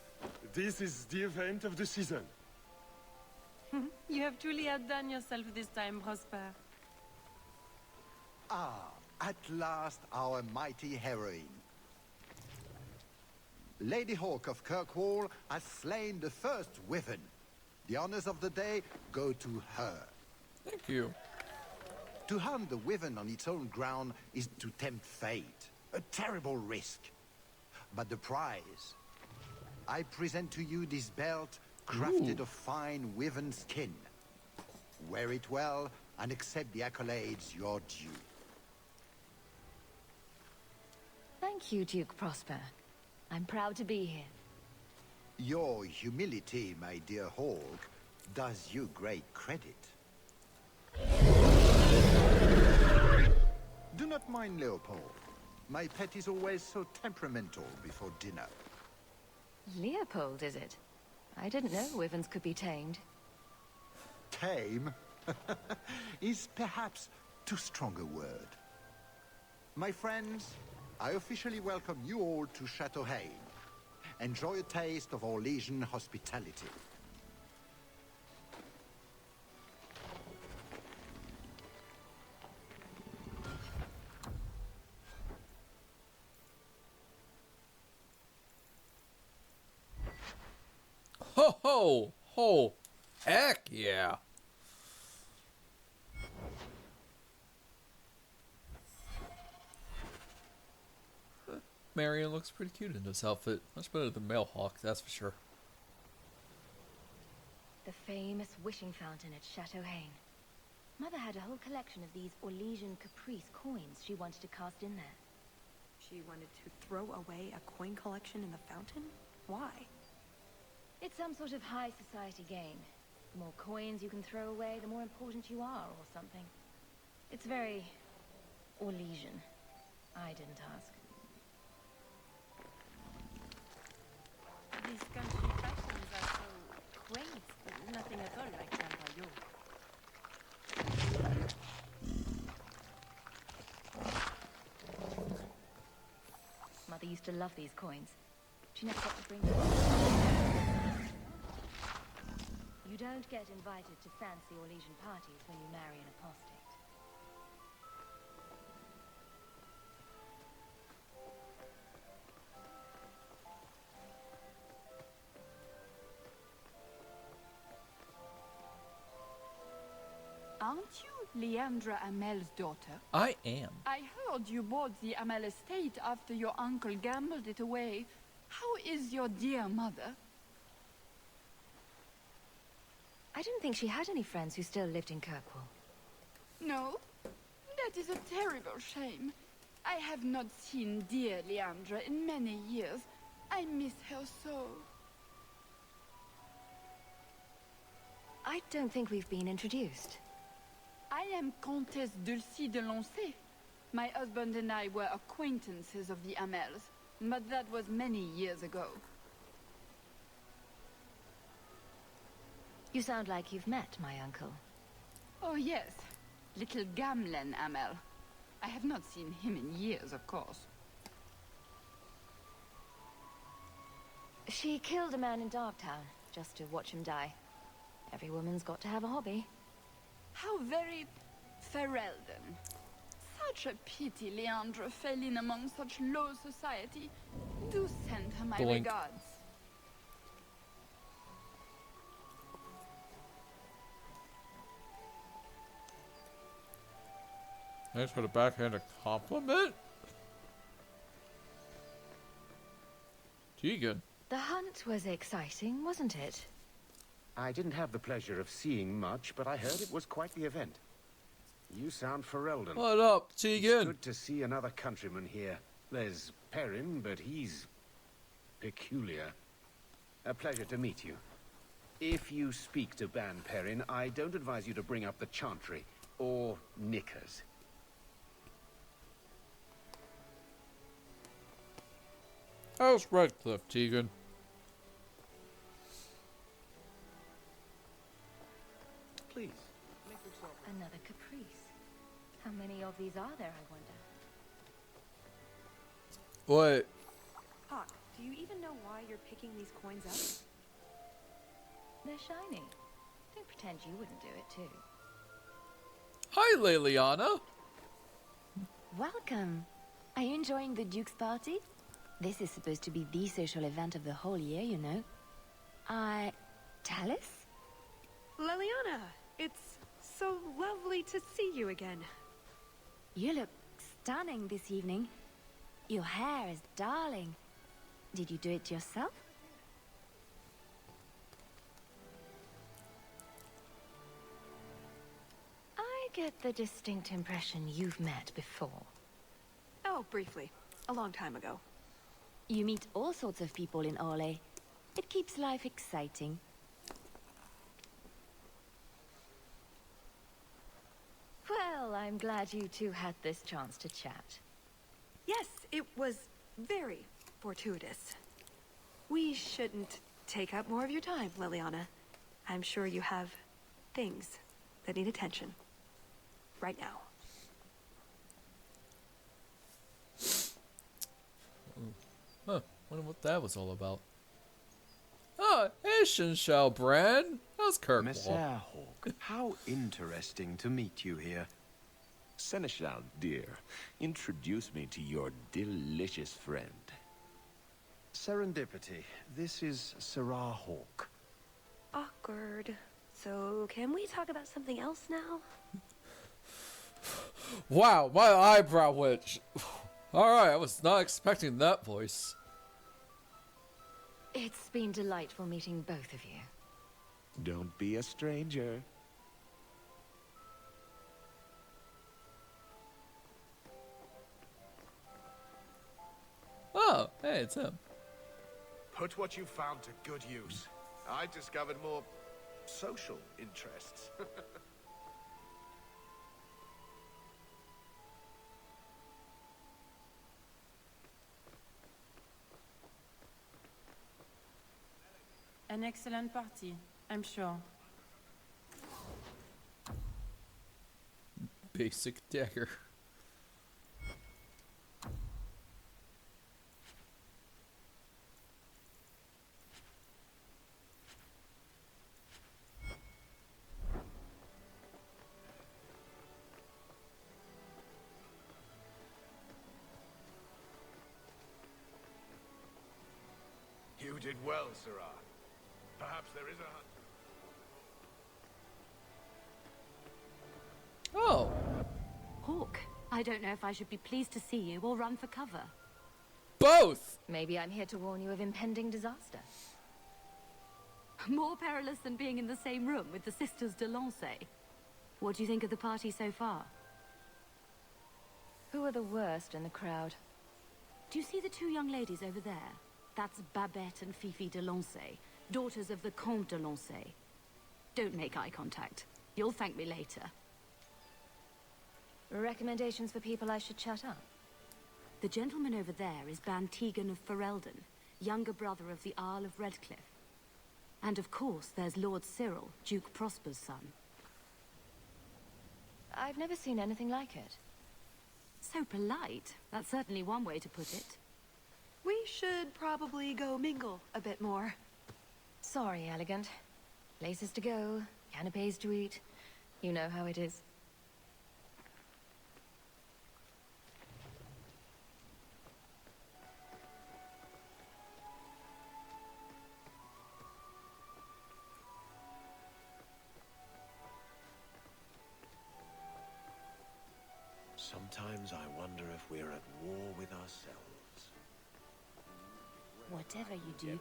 this is the event of the season. You have truly outdone yourself this time, Prosper. Ah, at last our mighty heroine. Lady Hawk of Kirkwall has slain the first wyvern. The honors of the day go to her. Thank you. To hunt the wyvern on its own ground is to tempt fate. A terrible risk. But the prize... I present to you this belt crafted of fine wyvern skin. Wear it well and accept the accolades you're due. Thank you, Duke Prosper. I'm proud to be here. Your humility, my dear Hawk, does you great credit. Do not mind Leopold. My pet is always so temperamental before dinner. Leopold, is it? I didn't know wyverns could be tamed. Tame is perhaps too strong a word. My friends, I officially welcome you all to Chateau Hain. Enjoy a taste of Orlesian hospitality. Ho ho ho! Heck yeah! Marion looks pretty cute in this outfit. Much better than Male Hawk, that's for sure. The famous wishing fountain at Chateau Hain. Mother had a whole collection of these Orlesian caprice coins she wanted to cast in there. She wanted to throw away a coin collection in the fountain? Why? It's some sort of high society game. The more coins you can throw away, the more important you are, or something. It's very... Orlesian. I didn't ask. These country fashions are so nothing at all like Sampaio. Mother used to love these coins. She never got to bring them. You don't get invited to fancy Orlesian parties when you marry an apostate. Aren't you Leandra Amel's daughter? I am. I heard you bought the Amel estate after your uncle gambled it away. How is your dear mother? I didn't think she had any friends who still lived in Kirkwall. No? That is a terrible shame. I have not seen dear Leandra in many years. I miss her so. I don't think we've been introduced. I am Comtesse Dulcie de Lancey. My husband and I were acquaintances of the Amels, but that was many years ago. You sound like you've met my uncle. Oh yes, little Gamlen Amel. I have not seen him in years, of course. She killed a man in Darktown, just to watch him die. Every woman's got to have a hobby. How very Ferelden. Such a pity Leandra fell in among such low society. Do send her my Blink. regards. Thanks for the backhanded compliment. Tegan. The hunt was exciting, wasn't it? I didn't have the pleasure of seeing much, but I heard it was quite the event. You sound Ferelden. What up, Tegan? It's good to see another countryman here. There's Perrin, but he's peculiar. A pleasure to meet you. If you speak to Ban Perrin, I don't advise you to bring up the Chantry or knickers. How's Redcliffe, Tegan? Please. Another caprice. How many of these are there, I wonder? What? Hawk, do you even know why you're picking these coins up? They're shiny. Don't pretend you wouldn't do it too. Hi, Leliana. Welcome. Are you enjoying the Duke's party? This is supposed to be the social event of the whole year, you know. Talus? Leliana, it's so lovely to see you again. You look stunning this evening. Your hair is darling. Did you do it yourself? I get the distinct impression you've met before. Oh, briefly. A long time ago. You meet all sorts of people in Orlais. It keeps life exciting. Well, I'm glad you two had this chance to chat. Yes, it was very fortuitous. We shouldn't take up more of your time, Leliana. I'm sure you have things that need attention. Right now. Huh, wonder what that was all about. Ah, hey, Shinshao Bran. How's Kirkwall? Messere Hawk, how interesting to meet you here. Seneschal, dear, introduce me to your delicious friend. Serendipity. This is Sirrah Hawk. Awkward. So, can we talk about something else now? Wow, my eyebrow witch. Alright, I was not expecting that voice. It's been delightful meeting both of you. Don't be a stranger. Oh, hey, it's him. Put what you found to good use. I discovered more social interests. An excellent party, I'm sure. basic dagger. You did well, Sirrah. Perhaps there is a hunt. Oh! Hawk, I don't know if I should be pleased to see you or run for cover. Both! Maybe I'm here to warn you of impending disaster. More perilous than being in the same room with the sisters de Lancey. What do you think of the party so far? Who are the worst in the crowd? Do you see the two young ladies over there? That's Babette and Fifi de Lancey, daughters of the Comte de Lancey. Don't make eye contact. You'll thank me later. Recommendations for people I should shut up? The gentleman over there is Ban Tegan of Ferelden, younger brother of the Earl of Redcliffe. And of course, there's Lord Cyril, Duke Prosper's son. I've never seen anything like it. So polite. That's certainly one way to put it. We should probably go mingle a bit more. Sorry, Elegant. Places to go, canapes to eat. You know how it is. Sometimes I wonder if we're at war with ourselves. Whatever you do,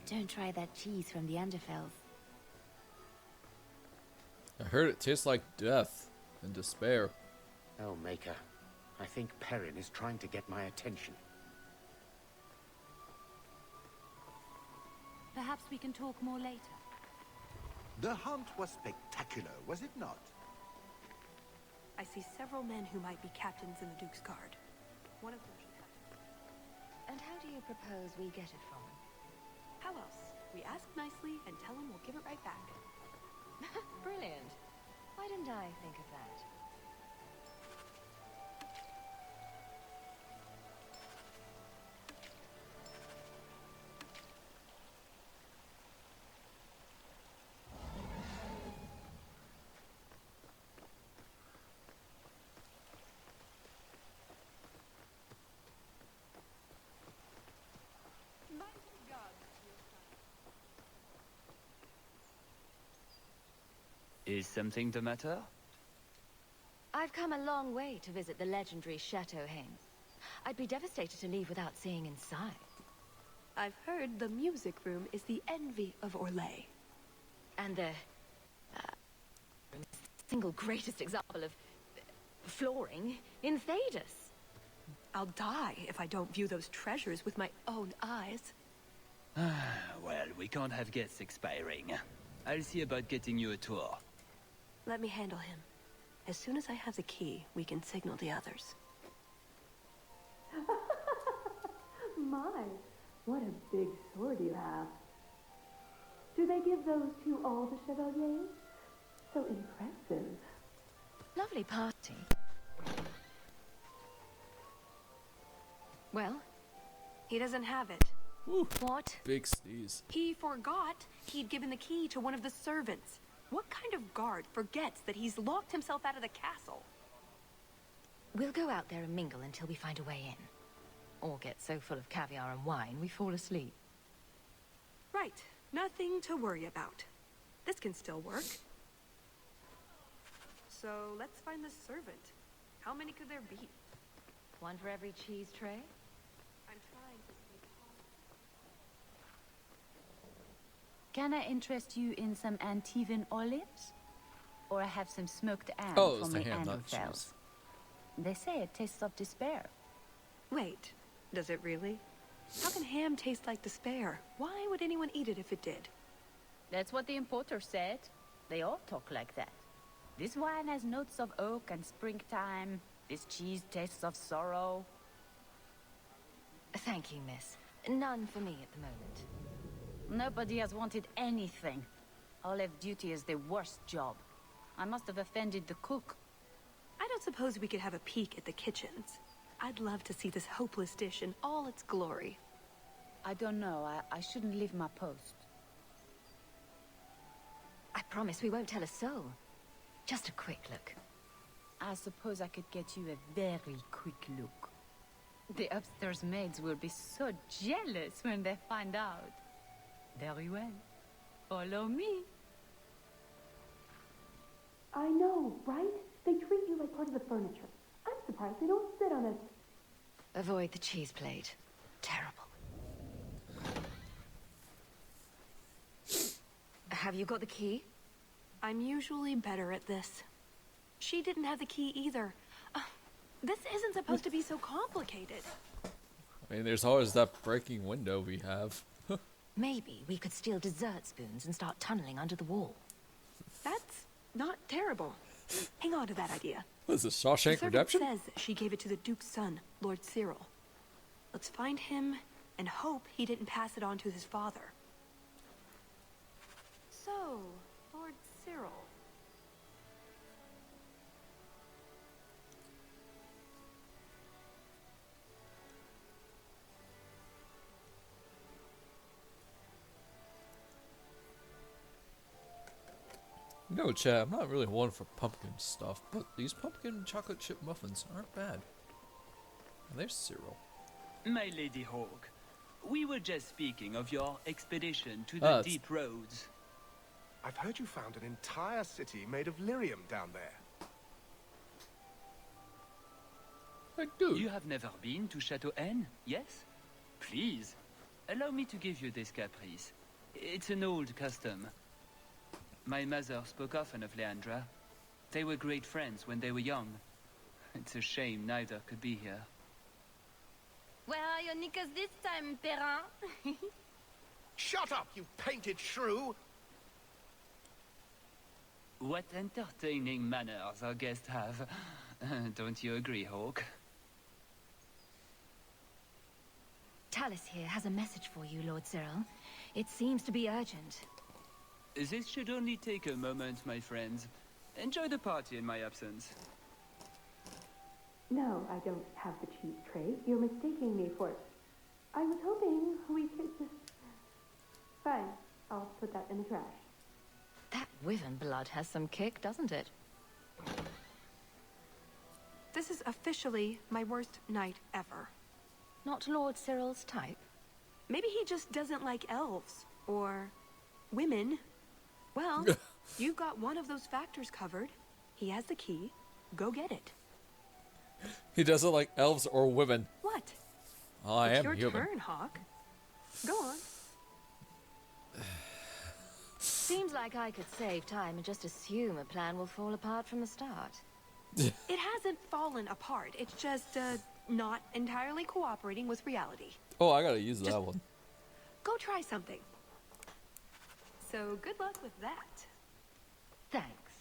don't try that cheese from the Underfells. I heard it tastes like death and despair. Oh, Maker. I think Perrin is trying to get my attention. Perhaps we can talk more later. The hunt was spectacular, was it not? I see several men who might be captains in the Duke's Guard. One of them should have... And how do you propose we get it from him? How else? We ask nicely and tell him we'll give it right back. Brilliant. Why didn't I think of that? Is something the matter? I've come a long way to visit the legendary Chateau Hain. I'd be devastated to leave without seeing inside. I've heard the music room is the envy of Orlais. And the single greatest example of flooring in Thedas. I'll die if I don't view those treasures with my own eyes. Well, we can't have guests expiring. I'll see about getting you a tour. Let me handle him. As soon as I have the key, we can signal the others. My, what a big sword you have. Do they give those to all the chevaliers? So impressive. Lovely party. Well? He doesn't have it. Ooh, what? Big sneeze. He forgot he'd given the key to one of the servants. What kind of guard forgets that he's locked himself out of the castle? We'll go out there and mingle until we find a way in. Or get so full of caviar and wine we fall asleep. Right. Nothing to worry about. This can still work. So, let's find the servant. How many could there be? One for every cheese tray? I'm trying to stay Can I interest you in some Antivan olives? Or I have some smoked ham Oh, from it's the the ham, not Anderfells. cheese. They say it tastes of despair. Wait, does it really? How can ham taste like despair? Why would anyone eat it if it did? That's what the importer said. They all talk like that. This wine has notes of oak and springtime. This cheese tastes of sorrow. Thank you, miss. None for me at the moment. Nobody has wanted anything. Olive duty is the worst job. I must have offended the cook. I don't suppose we could have a peek at the kitchens? I'd love to see this hopeless dish in all its glory. I don't know. I shouldn't leave my post. I promise we won't tell a soul. Just a quick look. I suppose I could get you a very quick look. The upstairs maids will be so jealous when they find out. Very well. Follow me. I know, right? They treat you like part of the furniture. I'm surprised they don't sit on it. Avoid the cheese plate. Terrible. Have you got the key? I'm usually better at this. She didn't have the key either. This isn't supposed to be so complicated. I mean, there's always that breaking window we have. Maybe we could steal dessert spoons and start tunneling under the wall. That's not terrible. Hang on to that idea. What is this, Shawshank The Redemption? servant says she gave it to the Duke's son, Lord Cyril. Let's find him and hope he didn't pass it on to his father. So, Lord Cyril. No, Chad, I'm not really one for pumpkin stuff, but these pumpkin chocolate chip muffins aren't bad. And there's Cyril. My Lady Hawk, we were just speaking of your expedition to the deep roads. I've heard you found an entire city made of lyrium down there. I do. You have never been to Chateau N, yes? Please, allow me to give you this caprice. It's an old custom. My mother spoke often of Leandra. They were great friends when they were young. It's a shame neither could be here. Where are your knickers this time, Perrin? Shut up, you painted shrew! What entertaining manners our guests have. Don't you agree, Hawk? Tallis here has a message for you, Lord Cyril. It seems to be urgent. This should only take a moment, my friends. Enjoy the party in my absence. No, I don't have the cheese tray. You're mistaking me for... I was hoping we could just... Fine, I'll put that in the trash. That wyvern blood has some kick, doesn't it? This is officially my worst night ever. Not Lord Cyril's type? Maybe he just doesn't like elves. Or... women. Well, you've got one of those factors covered. He has the key. Go get it. He doesn't like elves or women. What? Oh, I It's am your human. turn, Hawk. Go on. Seems like I could save time and just assume a plan will fall apart from the start. It hasn't fallen apart. It's just, not entirely cooperating with reality. Oh, I gotta use that one. Go try something. So, good luck with that. Thanks.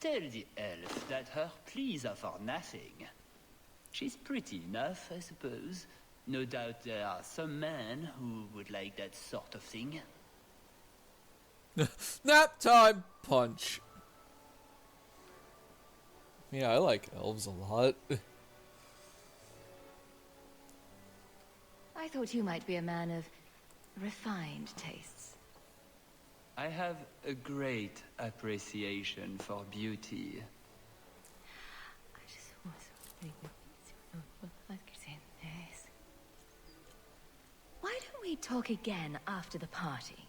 Tell the elf that her pleas are for nothing. She's pretty enough, I suppose. No doubt there are some men who would like that sort of thing. Nap time! Punch. Yeah, I like elves a lot. I thought you might be a man of refined tastes. I have a great appreciation for beauty. Why don't we talk again after the party?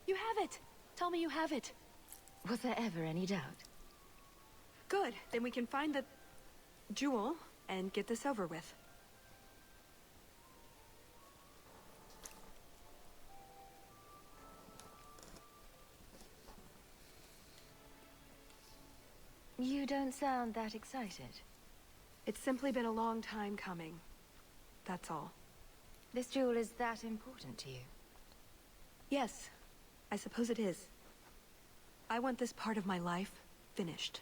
You have it. Tell me you have it. Was there ever any doubt? Good. Then we can find the jewel and get this over with. You don't sound that excited. It's simply been a long time coming. That's all. This jewel is that important to you? Yes, I suppose it is. I want this part of my life finished.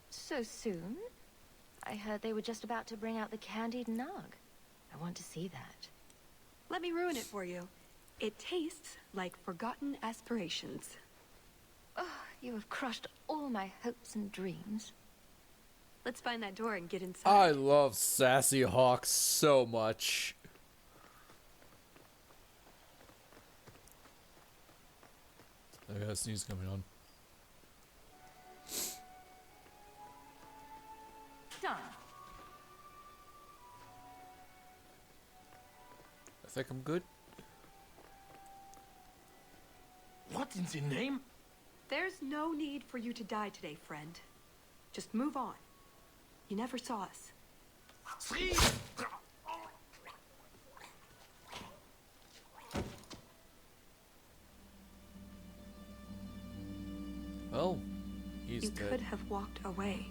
So soon? I heard they were just about to bring out the candied nug. I want to see that. Let me ruin it for you. It tastes like forgotten aspirations. Oh, you have crushed all my hopes and dreams. Let's find that door and get inside. I love Sassy Hawk so much. I got a sneeze coming on. Done. I think I'm good. What in the name? There's no need for you to die today, friend. Just move on. You never saw us. Well, he's You dead. could have walked away.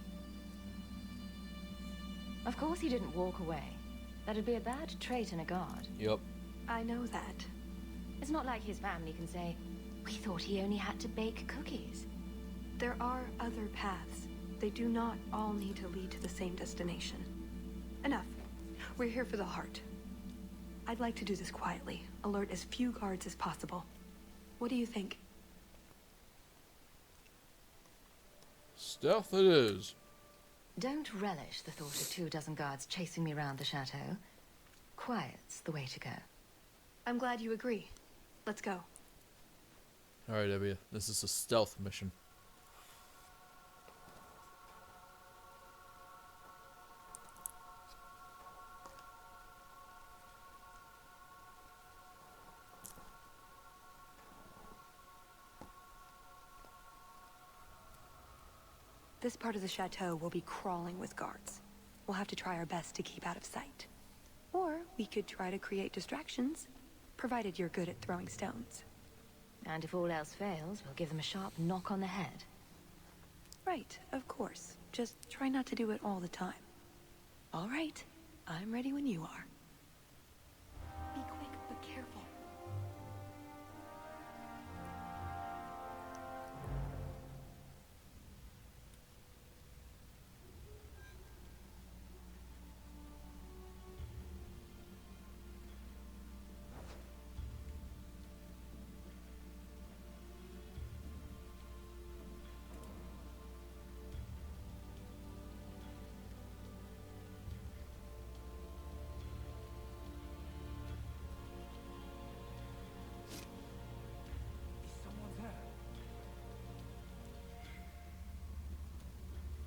Of course he didn't walk away. That'd be a bad trait in a guard. Yep. I know that. It's not like his family can say, we thought he only had to bake cookies. There are other paths. They do not all need to lead to the same destination. Enough. We're here for the heart. I'd like to do this quietly. Alert as few guards as possible. What do you think? Stealth it is. Don't relish the thought of 24 guards chasing me around the chateau. Quiet's the way to go. I'm glad you agree. Let's go. Alright, Abby. This is a stealth mission. This part of the chateau will be crawling with guards. We'll have to try our best to keep out of sight. Or we could try to create distractions, provided you're good at throwing stones. And if all else fails, we'll give them a sharp knock on the head. Right, of course. Just try not to do it all the time. All right, I'm ready when you are. Be quick, but careful.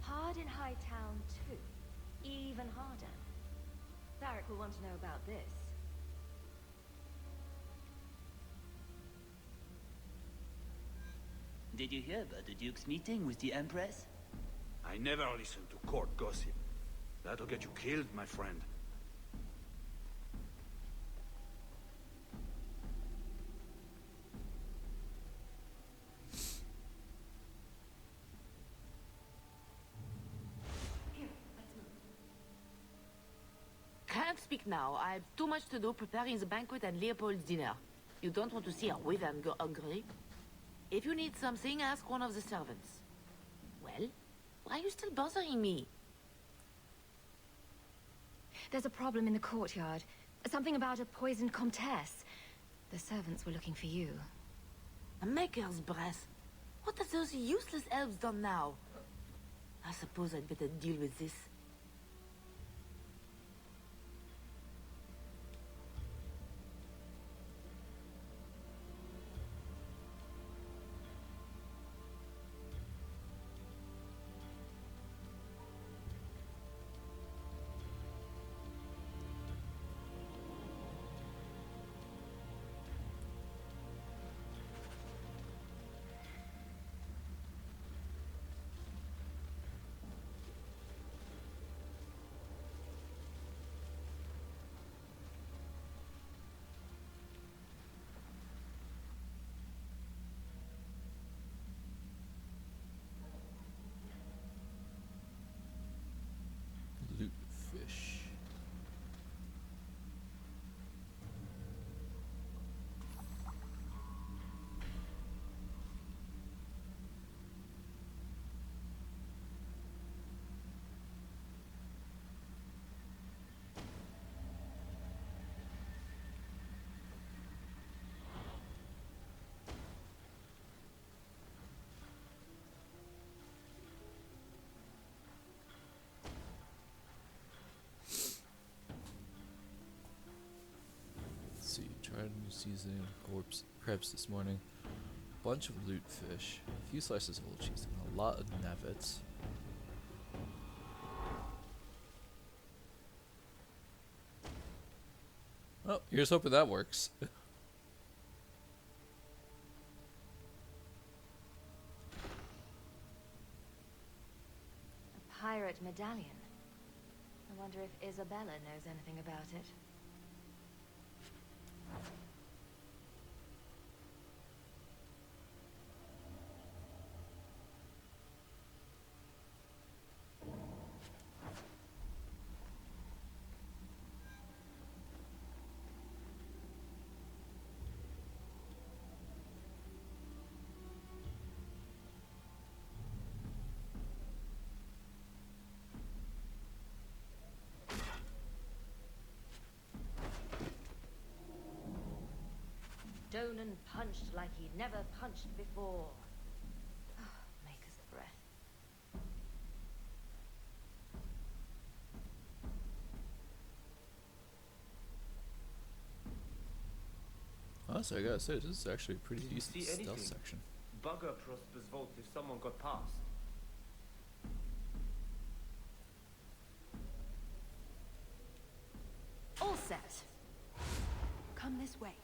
Hard in Hightown too. Even harder. Varric will want to know about this. Did you hear about the Duke's meeting with the Empress? I never listen to court gossip. That'll get you killed, my friend. Can't speak now. I have too much to do preparing the banquet and Leopold's dinner. You don't want to see a wyvern go hungry. If you need something, ask one of the servants. Well, why are you still bothering me? There's a problem in the courtyard. Something about a poisoned comtesse. The servants were looking for you. A maker's breath. What have those useless elves done now? I suppose I'd better deal with this. Tried a new seasoning of crepes this morning. Bunch of loot fish, a few slices of old cheese, and a lot of navets. Oh, here's hoping that works. A pirate medallion. I wonder if Isabella knows anything about it. Donan punched like he never punched before. Maker's breath. Honestly, I gotta say, this is actually a pretty Did you decent see stealth anything? section. Bugger Prosper's vault if someone got past. All set. Come this way.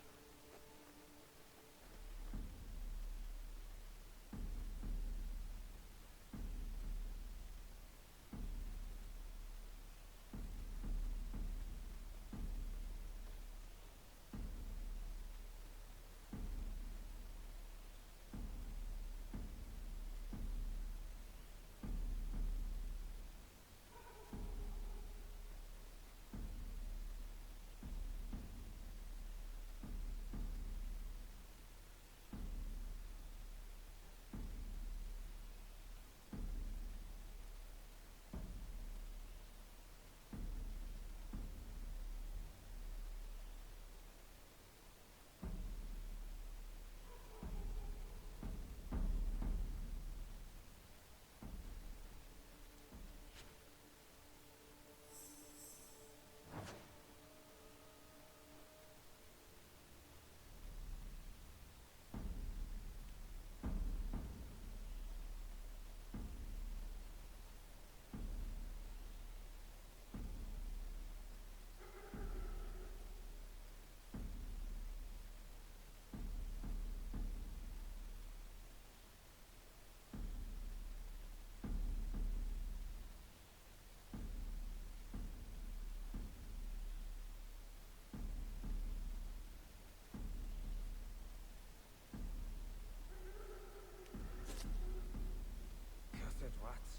Cursed rats.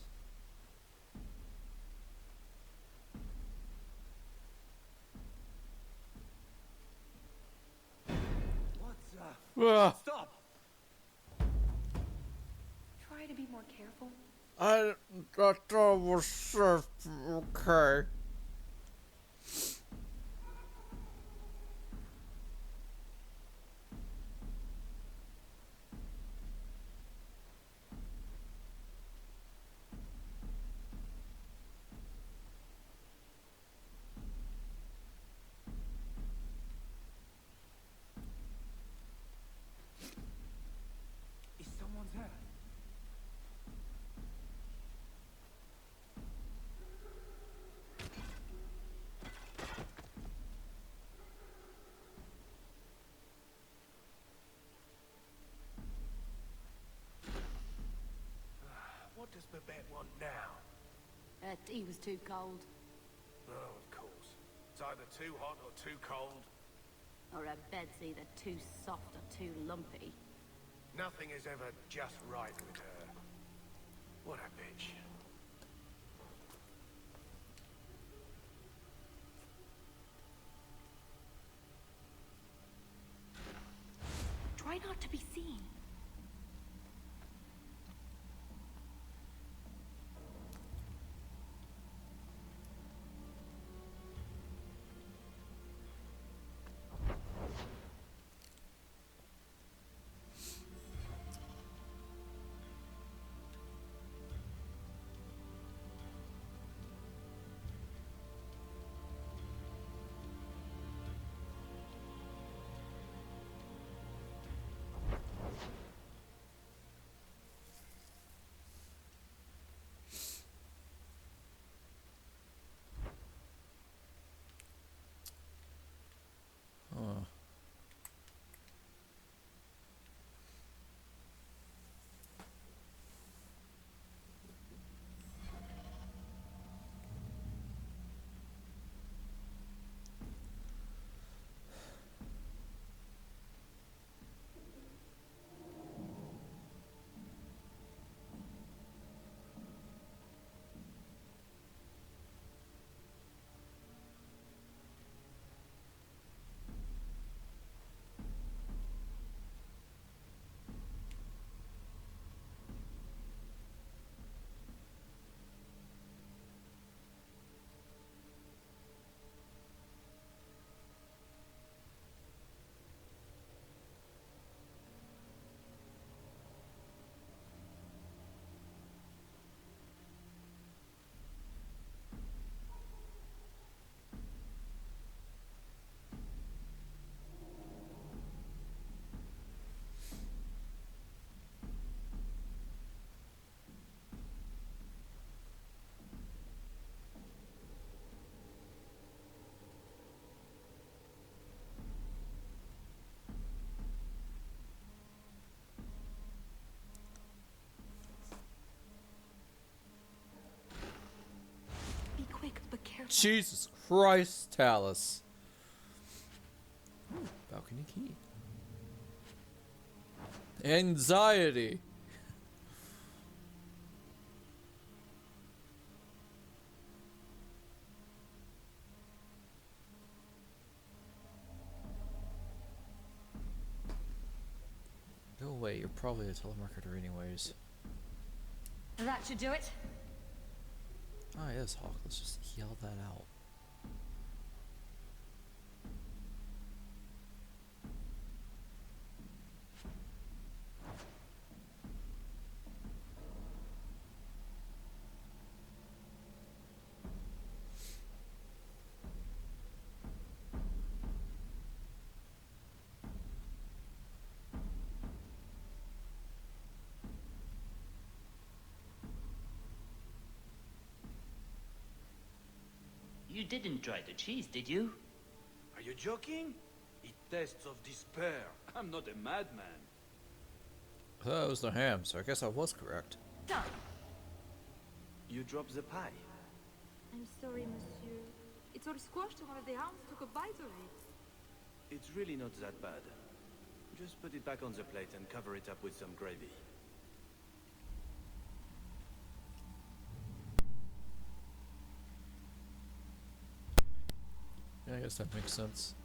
Ah. Stop! Try to be more careful. I thought that was okay. Is someone there? What does Babette want now? Her tea was too cold. Oh, of course. It's either too hot or too cold. Or her bed's either too soft or too lumpy. Nothing is ever just right with her. What a bitch. Try not to be seen. Huh. Be quick, but careful. Jesus Christ, Talus. Ooh, balcony key. Anxiety. Go away, you're probably a telemarketer anyways. That should do it. Ah, yes, Hawk, let's just yell that out. You didn't try the cheese, did you? Are you joking? It tastes of despair. I'm not a madman. I thought it was the ham, so I guess I was correct. Done. You dropped the pie. I'm sorry, monsieur. It's all squashed and one of the hounds took a bite of it. It's really not that bad. Just put it back on the plate and cover it up with some gravy. Yeah, I guess that makes sense.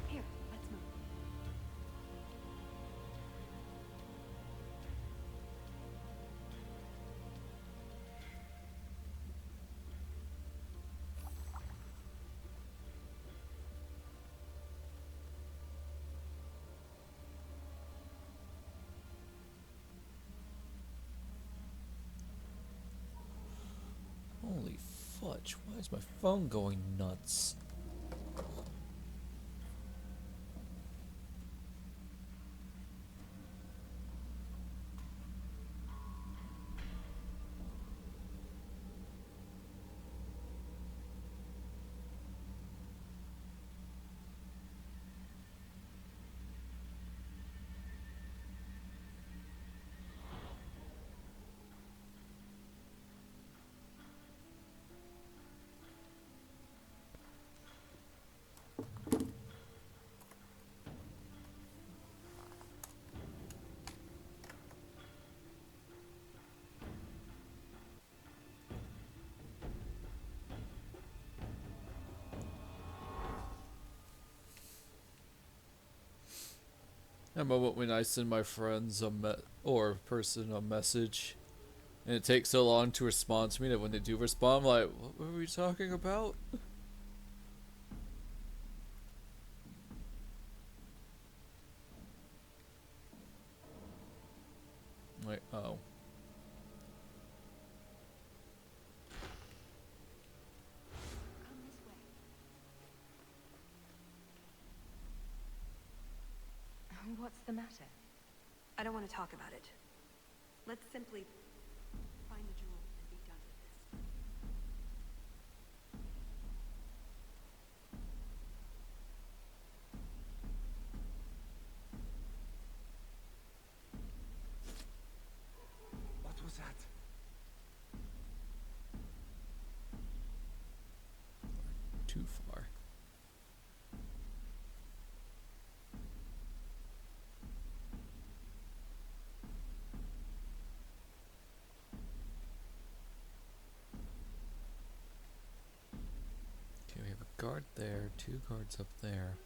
Here, let's move. Holy fudge, why is my phone going nuts? That moment when I send my friends or person a message, and it takes so long to respond to me that when they do respond, I'm like, what were we talking about? Like, oh. Come this way. What's the matter? I don't want to talk about it. Let's simply find the jewel and be done with this. What was that? Too far. Okay, we have a guard there, 2 guards up there.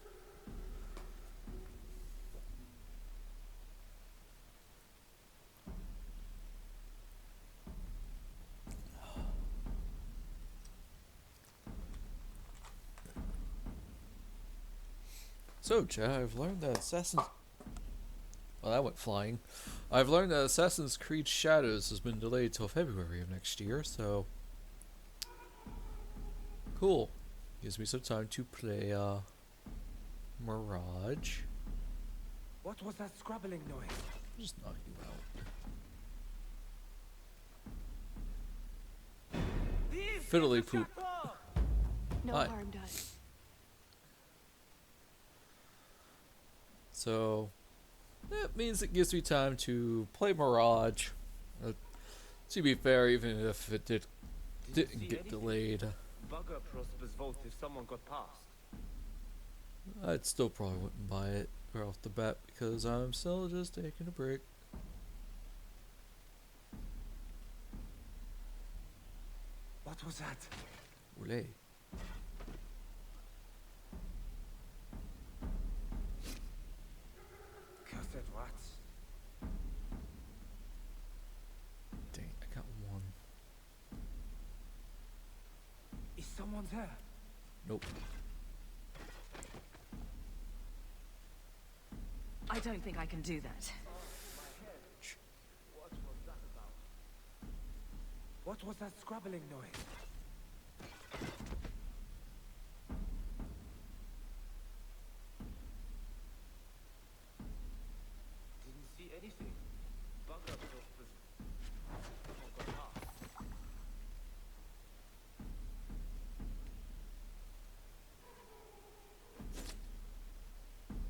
So, Chad, I've learned that Assassin's... Well, that went flying. I've learned that Assassin's Creed Shadows has been delayed till February of next year, so... Cool. Gives me some time to play, Mirage. What was that scrabbling noise? Just knock you out. Fiddly poop. No Hi. harm done. So, that means it gives me time to play Mirage. To be fair, even if it didn't get delayed, Bugger Prosper's vault if someone got past. I'd still probably wouldn't buy it right off the bat because I'm still just taking a break. What was that? Olé. Cursed rats. Dang, I got one. Is someone there? Nope. I don't think I can do that. What was that about? What was that scrabbling noise? Didn't see anything. Bugger Prosper's someone got past.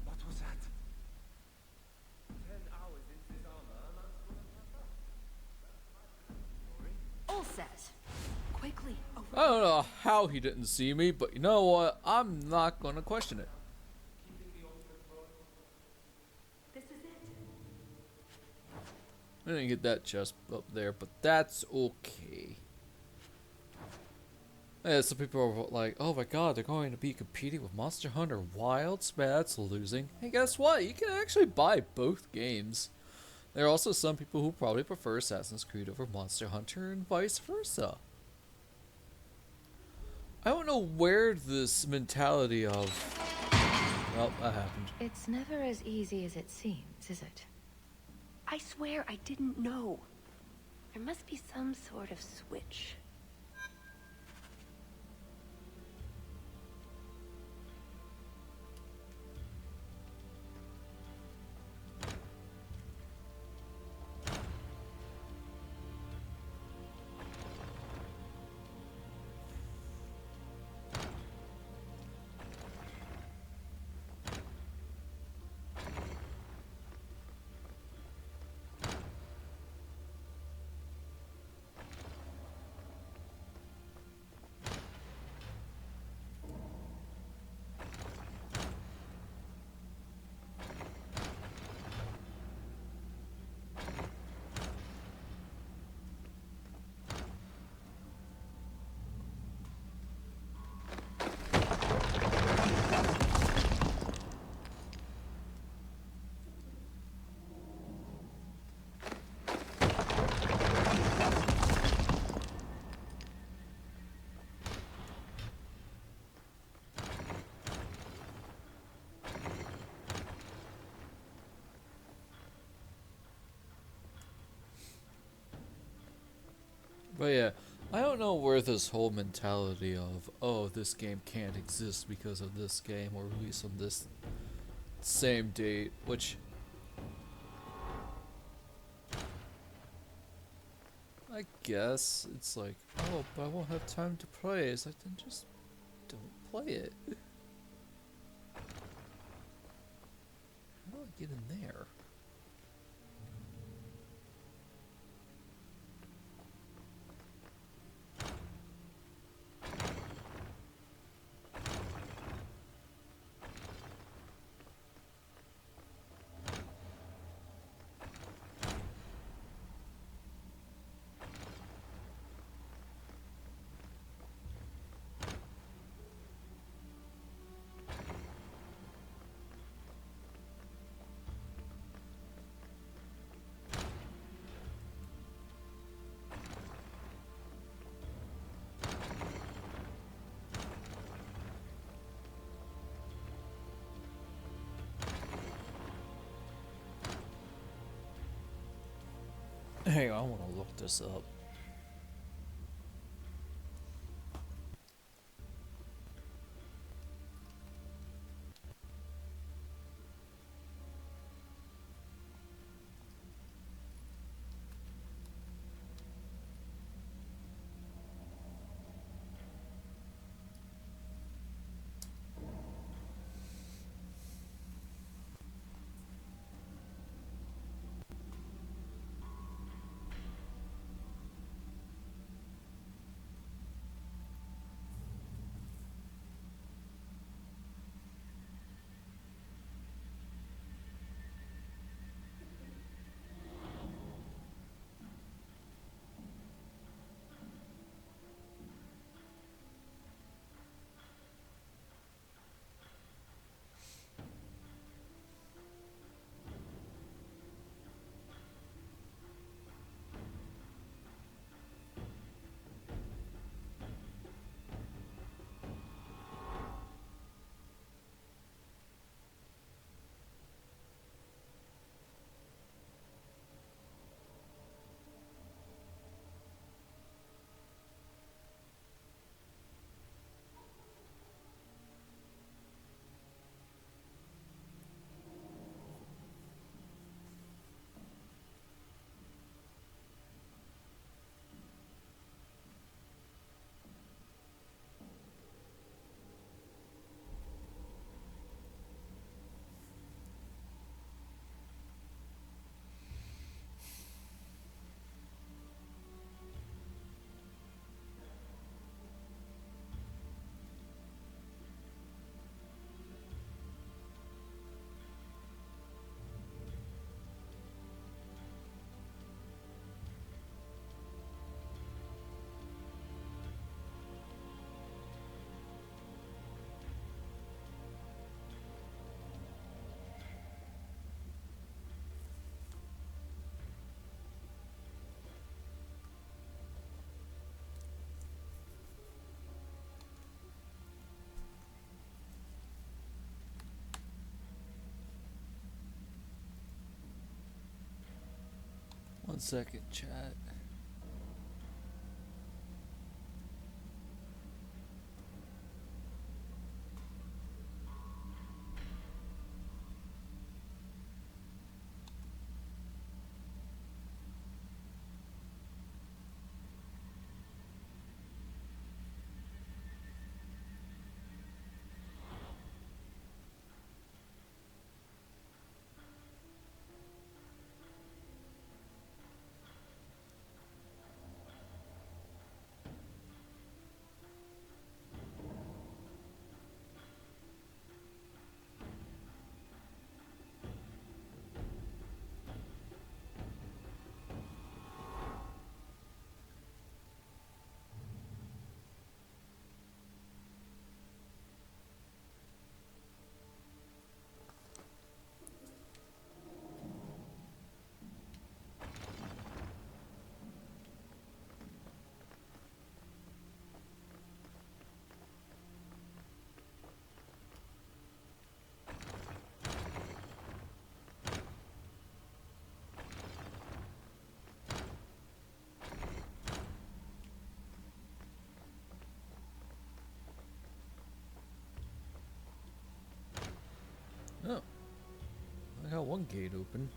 What was that? 10 hours into his armor, and I'm still All set. Quickly, over. I don't know how he didn't see me, but you know what? I'm not gonna question it. This is it. I didn't get that chest up there, but that's okay. Yeah, some people are like, oh my god, they're going to be competing with Monster Hunter Wilds? Man, that's losing. Hey, guess what? You can actually buy both games. There are also some people who probably prefer Assassin's Creed over Monster Hunter and vice versa. I don't know where this mentality of... Well, that happened. It's never as easy as it seems, is it? I swear I didn't know. There must be some sort of switch. But yeah, I don't know where this whole mentality of, oh, this game can't exist because of this game or release on this same date, which I guess it's like, oh, but I won't have time to play. It's like, then just don't play it. How do I get in there? Hang on, I want to look this up. One second, chat. Oh, I got one gate open.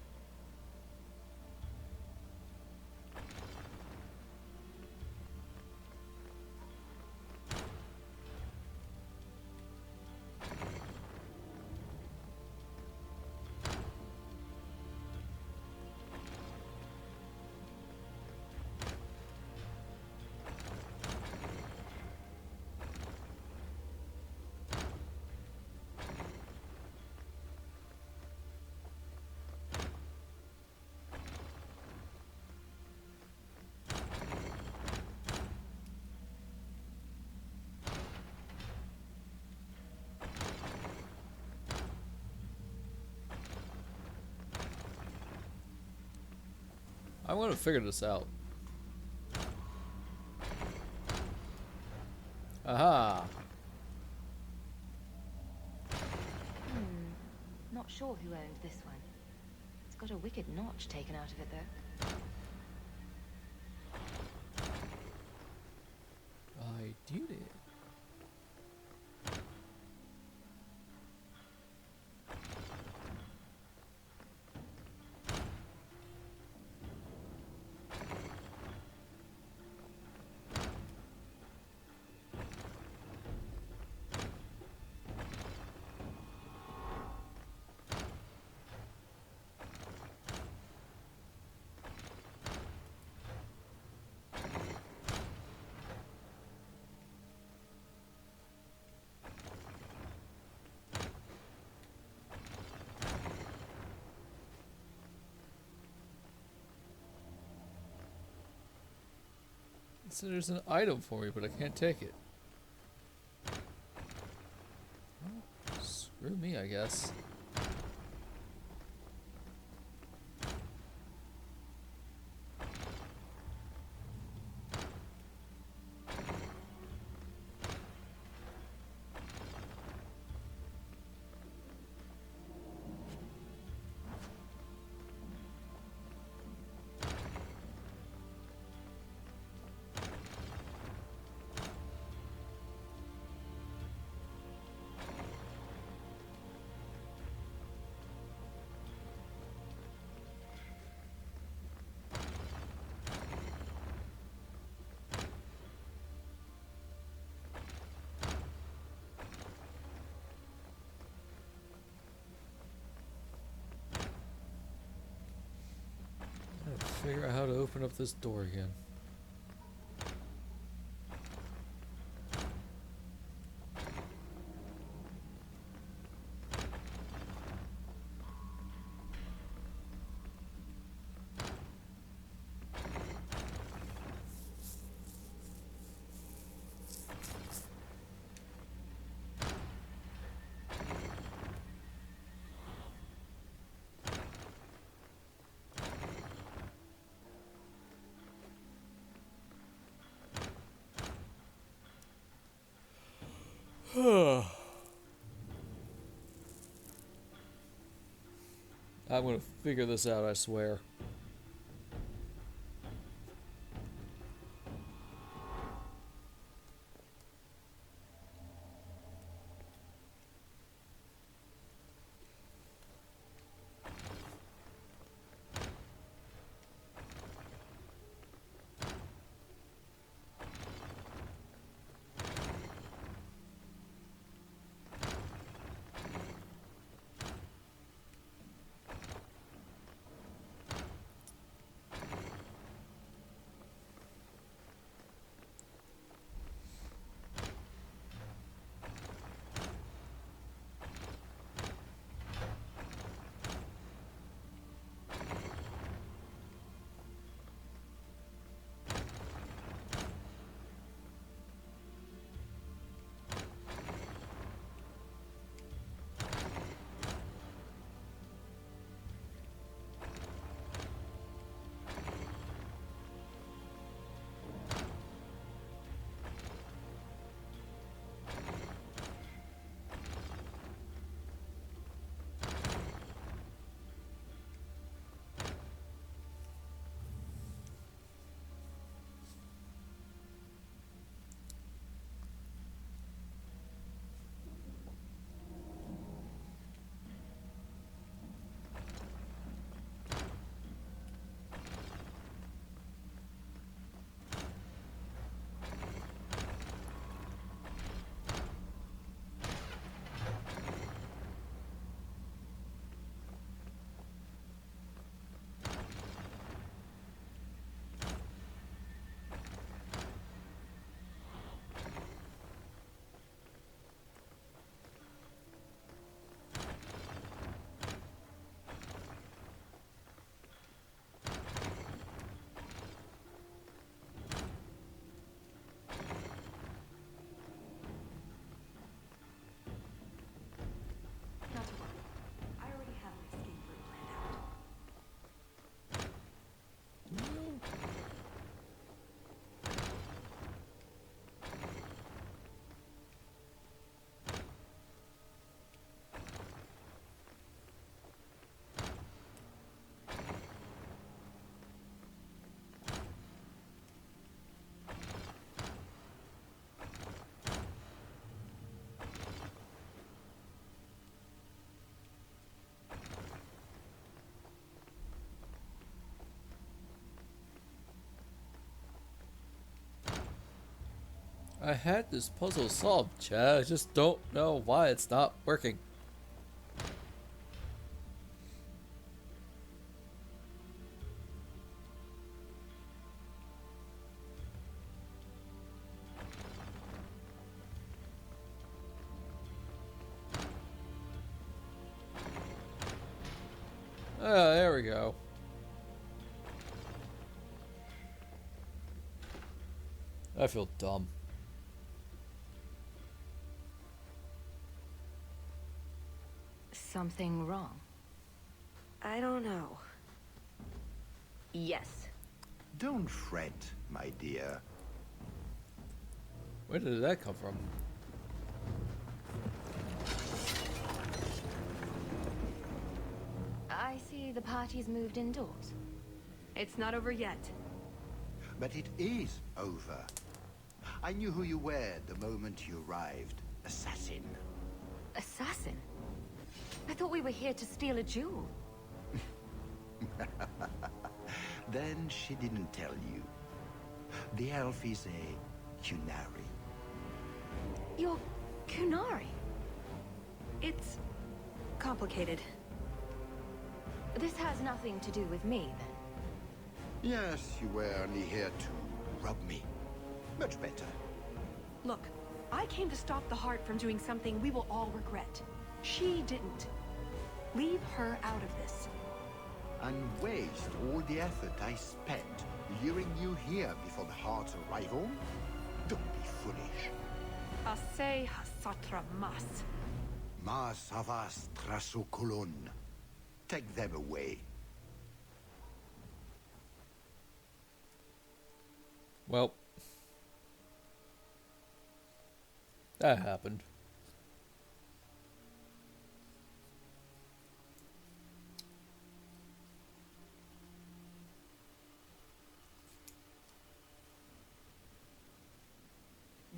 I want to figure this out. Aha! Not sure who owned this one. It's got a wicked notch taken out of it, though. I did it. So there's an item for me, but I can't take it. Well, screw me, I guess. Figure out how to open up this door again. I'm gonna figure this out, I swear. I had this puzzle solved, Chad. I just don't know why it's not working. Ah, there we go. I feel dumb. Something wrong? I don't know. Yes. Don't fret, my dear. Where did that come from? I see the party's moved indoors. It's not over yet. But it is over. I knew who you were the moment you arrived. Assassin. Assassin? I thought we were here to steal a jewel. Then she didn't tell you. The elf is a Kunari. You're Kunari? It's complicated. This has nothing to do with me, then? Yes, you were only here to rob me. Much better. Look, I came to stop the heart from doing something we will all regret. She didn't. Leave her out of this. And waste all the effort I spent luring you here before the heart's arrival? Don't be foolish. Ase hasatra mas. Mas havas trasokolon. Take them away. Well, that happened.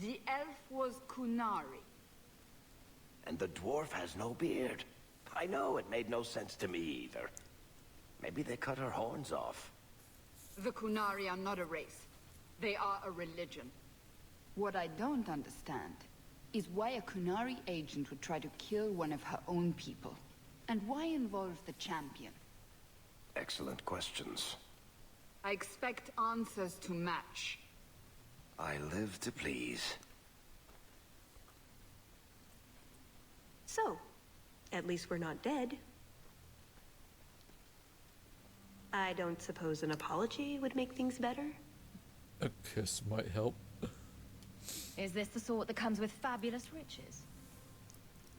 The elf was Kunari. And the dwarf has no beard. I know, it made no sense to me either. Maybe they cut her horns off. The Kunari are not a race. They are a religion. What I don't understand is why a Kunari agent would try to kill one of her own people. And why involve the champion? Excellent questions. I expect answers to match. I live to please. So, at least we're not dead. I don't suppose an apology would make things better? A kiss might help. Is this the sort that comes with fabulous riches?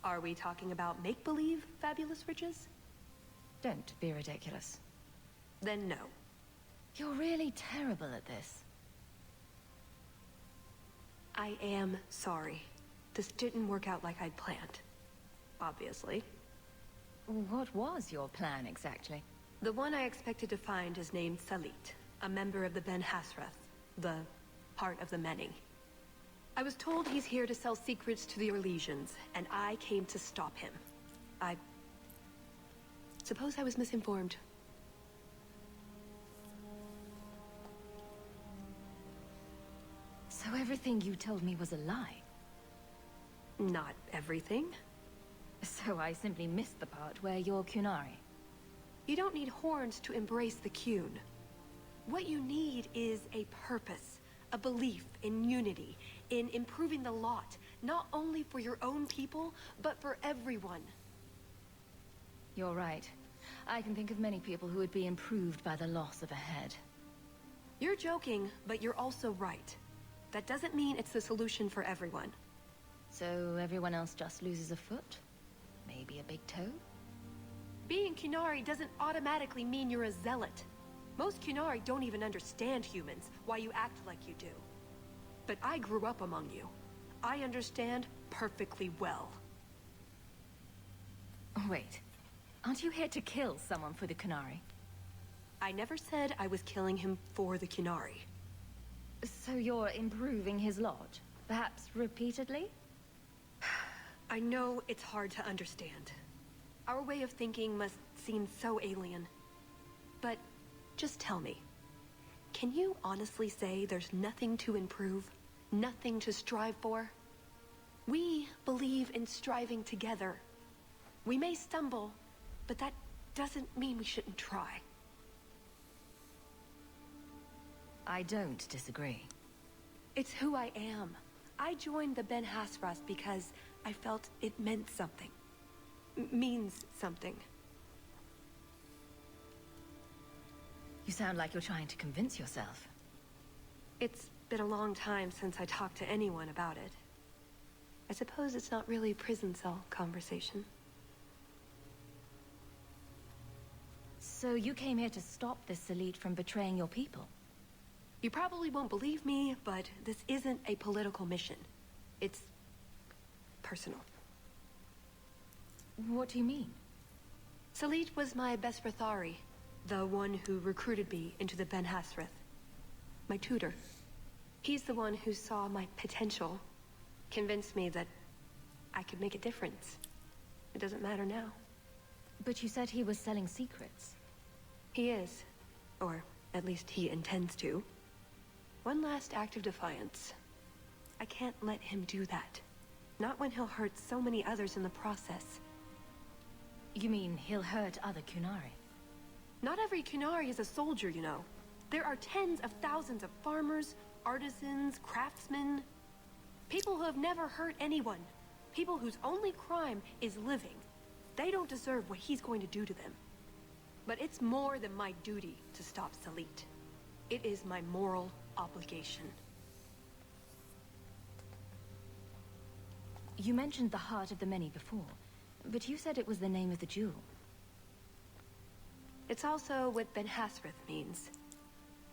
Are we talking about make-believe fabulous riches? Don't be ridiculous. Then no. You're really terrible at this. I am sorry. This didn't work out like I'd planned. Obviously. What was your plan exactly? The one I expected to find is named Salit, a member of the Ben Hasrath, the Heart of the Many. I was told he's here to sell secrets to the Orlesians, and I came to stop him. I suppose I was misinformed. So everything you told me was a lie? Not everything. So I simply missed the part where you're Kunari. You don't need horns to embrace the Kun. What you need is a purpose, a belief in unity, in improving the lot, not only for your own people, but for everyone. You're right. I can think of many people who would be improved by the loss of a head. You're joking, but you're also right. That doesn't mean it's the solution for everyone. So everyone else just loses a foot? Maybe a big toe? Being Kunari doesn't automatically mean you're a zealot. Most Kunari don't even understand humans, why you act like you do. But I grew up among you. I understand perfectly well. Wait. Aren't you here to kill someone for the Kunari? I never said I was killing him for the Kunari. So you're improving his lodge? Perhaps repeatedly? I know it's hard to understand. Our way of thinking must seem so alien. But just tell me, can you honestly say there's nothing to improve? nothing to strive for. We believe in striving together. We may stumble, but that doesn't mean we shouldn't try. I don't disagree. It's who I am. I joined the Ben Hasras because I felt it meant something. Means something. You sound like you're trying to convince yourself. It's been a long time since I talked to anyone about it. I suppose it's not really prison cell conversation. So you came here to stop this elite from betraying your people? You probably won't believe me, but this isn't a political mission. It's personal. What do you mean? Salit was my best Rathari, the one who recruited me into the Ben Hasrith. My tutor. He's the one who saw my potential, convinced me that I could make a difference. It doesn't matter now. But you said he was selling secrets. He is. Or at least he intends to. One last act of defiance. I can't let him do that. Not when he'll hurt so many others in the process. You mean he'll hurt other Kunari? Not every Kunari is a soldier, you know. There are tens of thousands of farmers, artisans, craftsmen. People who have never hurt anyone. People whose only crime is living. They don't deserve what he's going to do to them. But it's more than my duty to stop Salit. It is my moral obligation. You mentioned the Heart of the Many before, but you said it was the name of the jewel. It's also what Ben Hasrith means.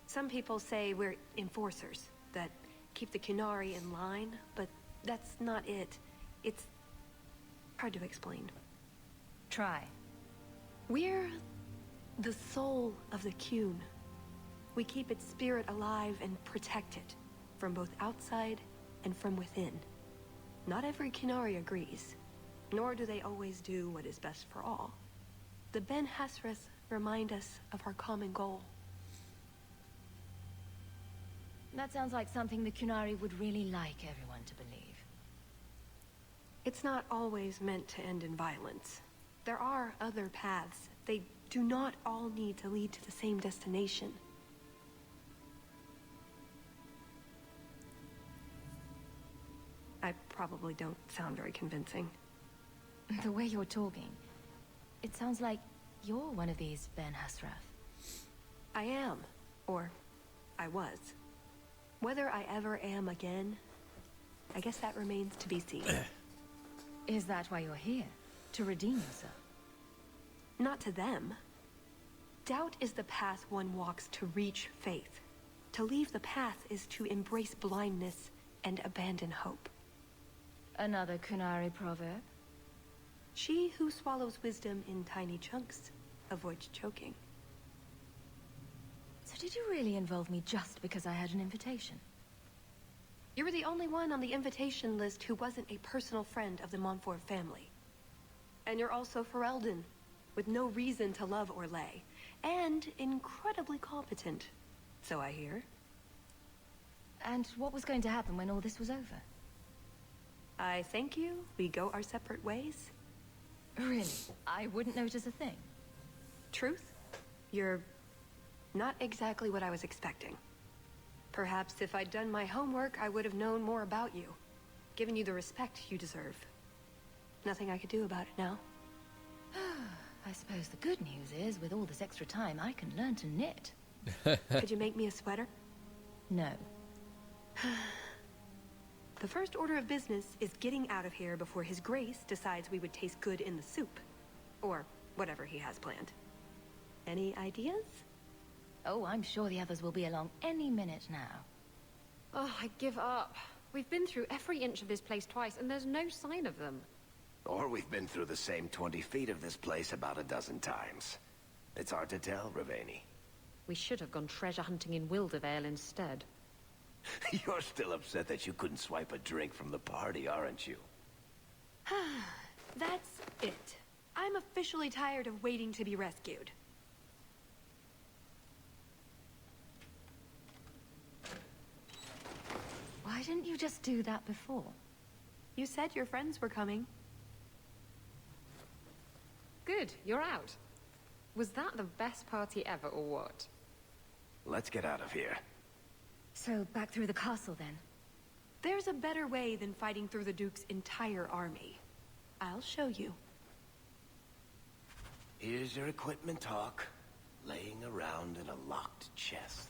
Some people say we're enforcers, that keep the Kunari in line, but that's not it. It's hard to explain. Try. We're the soul of the Kun. We keep its spirit alive and protect it, from both outside and from within. Not every Kunari agrees, nor do they always do what is best for all. The Ben Hasrith remind us of our common goal. That sounds like something the Kunari would really like everyone to believe. It's not always meant to end in violence. There are other paths. They do not all need to lead to the same destination. I probably don't sound very convincing. The way you're talking, it sounds like you're one of these Ben Hasrath. I am. Or I was. Whether I ever am again, I guess that remains to be seen. Is that why you're here? To redeem yourself? Not to them. Doubt is the path one walks to reach faith. To leave the path is to embrace blindness and abandon hope. Another Kunari proverb? She who swallows wisdom in tiny chunks avoids choking. So did you really involve me just because I had an invitation? You were the only one on the invitation list who wasn't a personal friend of the Montfort family. And you're also Ferelden, with no reason to love or lay, and incredibly competent, so I hear. And what was going to happen when all this was over? I thank you, we go our separate ways. Really? I wouldn't notice a thing. Truth? You're not exactly what I was expecting. Perhaps if I'd done my homework, I would have known more about you. Given you the respect you deserve. Nothing I could do about it now. I suppose the good news is, with all this extra time, I can learn to knit. Could you make me a sweater? No. The first order of business is getting out of here before His Grace decides we would taste good in the soup. Or whatever he has planned. Any ideas? Oh, I'm sure the others will be along any minute now. Oh, I give up. We've been through every inch of this place twice, and there's no sign of them. Or we've been through the same 20 feet of this place about a dozen times. It's hard to tell, Raveni. We should have gone treasure hunting in Wildervale instead. You're still upset that you couldn't swipe a drink from the party, aren't you? That's it. I'm officially tired of waiting to be rescued. Wow, Why didn't you just do that before? You said your friends were coming. Good, you're out. Was that the best party ever, or what? Let's get out of here. So, back through the castle, then? There's a better way than fighting through the Duke's entire army. I'll show you. Here's your equipment talk, laying around in a locked chest.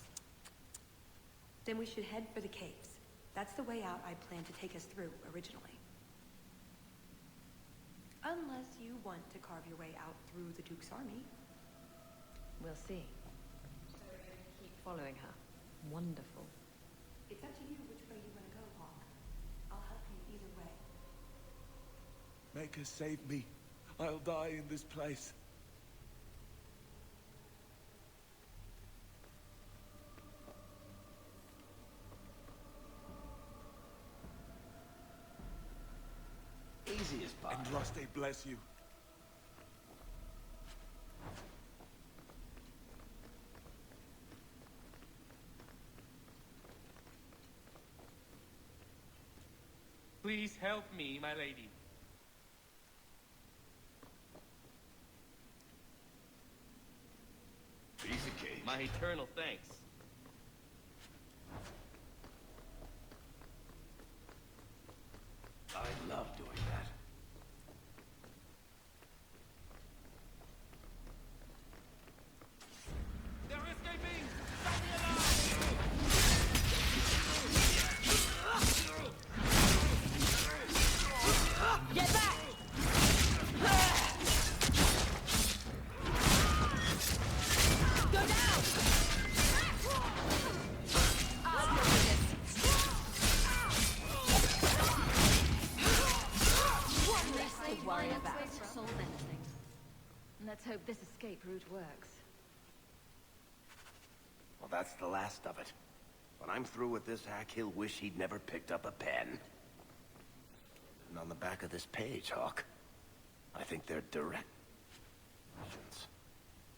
Then we should head for the caves. That's the way out I planned to take us through originally. Unless you want to carve your way out through the Duke's army. We'll see. So we're going to keep following her. Wonderful. It's up to you which way you want to go, Hawk. I'll help you either way. Make her save me. I'll die in this place. Easy as pie. Andraste bless you. Please help me, my lady. Piece of cake. My eternal thanks. I love doing that. They're escaping! Sound the alarm! Get back! Go down! I'll deal with this. One less to worry about. Solve anything. Let's hope this escape route works. Well, that's the last of it. When I'm through with this hack, he'll wish he'd never picked up a pen. And on the back of this page, Hawk, I think they're directions.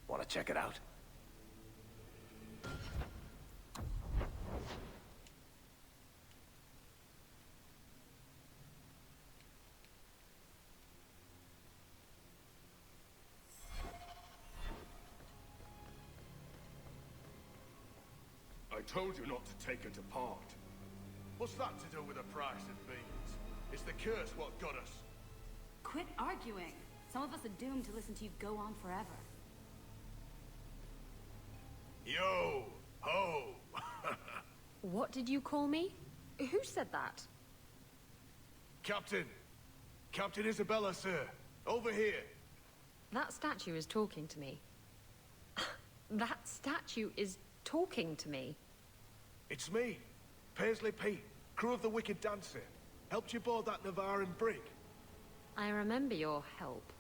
Want to check it out? I told you not to take her to part. What's that to do with the price of beans? It's the curse what got us. Quit arguing. Some of us are doomed to listen to you go on forever. Yo! Ho! What did you call me? Who said that? Captain! Captain Isabella, sir! Over here! That statue is talking to me. That statue is talking to me. It's me, Paisley Pete, crew of the Wicked Dancer. Helped you board that Navaran brig. I remember your help.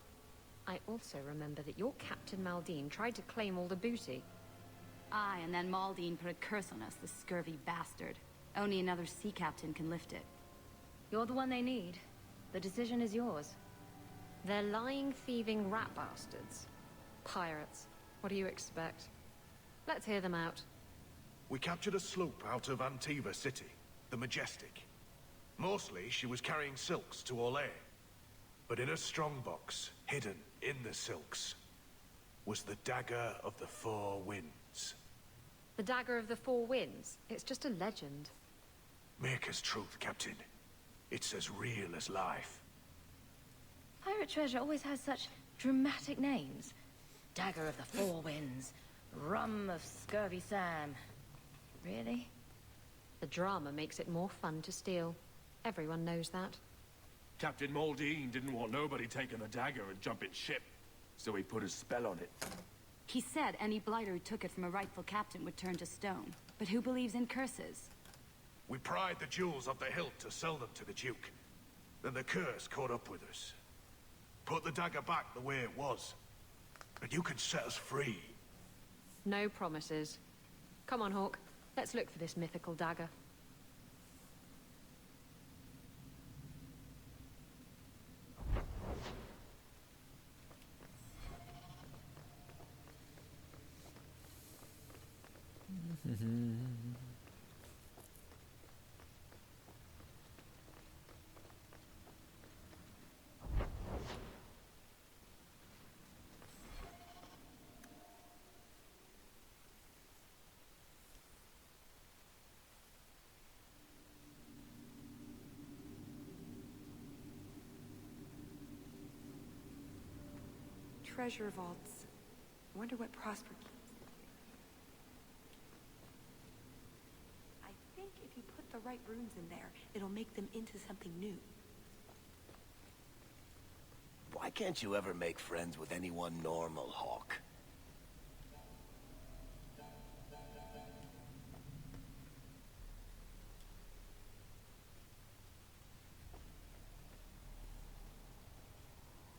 I also remember that your Captain Maldine tried to claim all the booty. Aye, and then Maldine put a curse on us, the scurvy bastard. Only another sea captain can lift it. You're the one they need. The decision is yours. They're lying, thieving rat bastards. Pirates. What do you expect? Let's hear them out. We captured a sloop out of Antiva City, the Majestic. Mostly, she was carrying silks to Orlais. But in a strongbox, hidden in the silks, was the Dagger of the Four Winds. The Dagger of the Four Winds? It's just a legend. Maker's truth, Captain. It's as real as life. Pirate treasure always has such dramatic names. Dagger of the Four Winds. Rum of Scurvy Sam. Really? The drama makes it more fun to steal. Everyone knows that. Captain Maldine didn't want nobody taking the dagger and jumping ship, so he put a spell on it. He said any blighter who took it from a rightful captain would turn to stone. But who believes in curses? We pried the jewels off the hilt to sell them to the Duke. Then the curse caught up with us. Put the dagger back the way it was. And you can set us free. No promises. Come on, Hawk. Let's look for this mythical dagger. treasure vaults. I wonder what Prosper keeps. I think if you put the right runes in there, it'll make them into something new. Why can't you ever make friends with anyone normal, Hawk?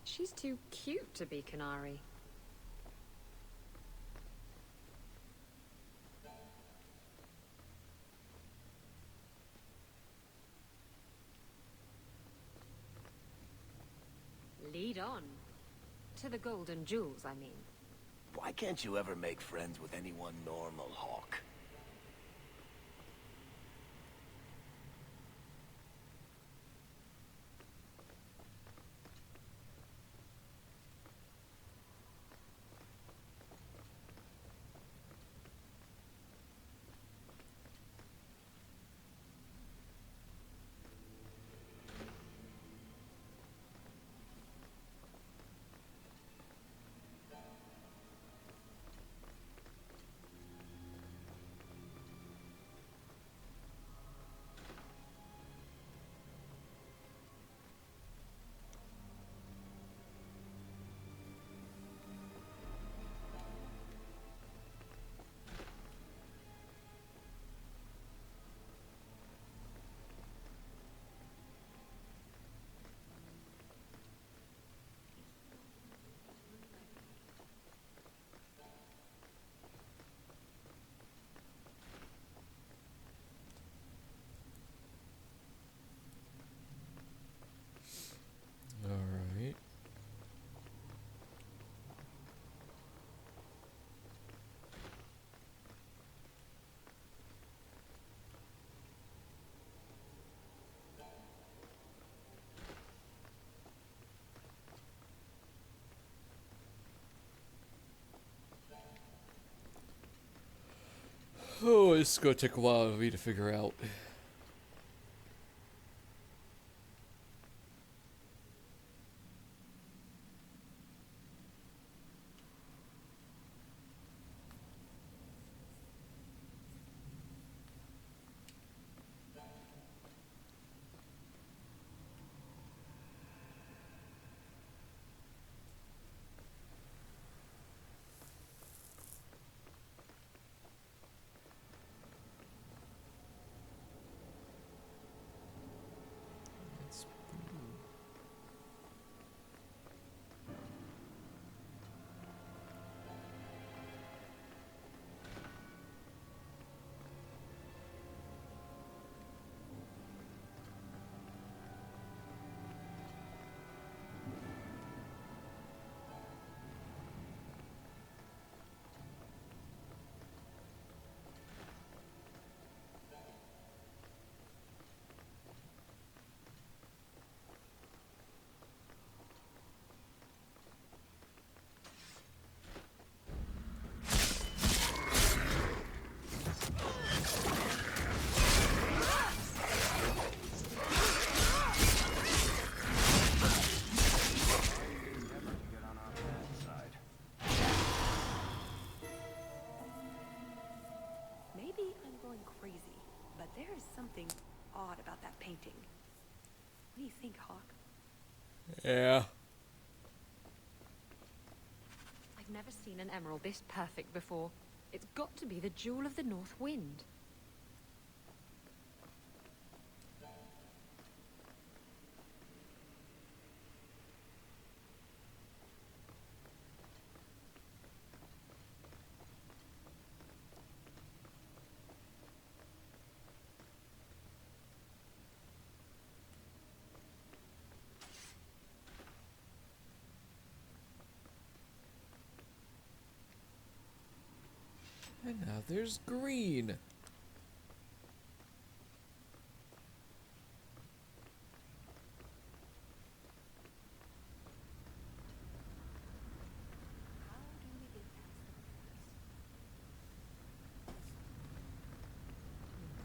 She's too cute to be Canary. Lead on. To the golden jewels, I mean. Why can't you ever make friends with anyone normal, Hawk? Alright. Oh, this is gonna take a while for me to figure out. Maybe I'm going crazy, but there is something odd about that painting. What do you think, Hawk? Yeah. I've never seen an emerald this perfect before. It's got to be the jewel of the North Wind. And now there's green.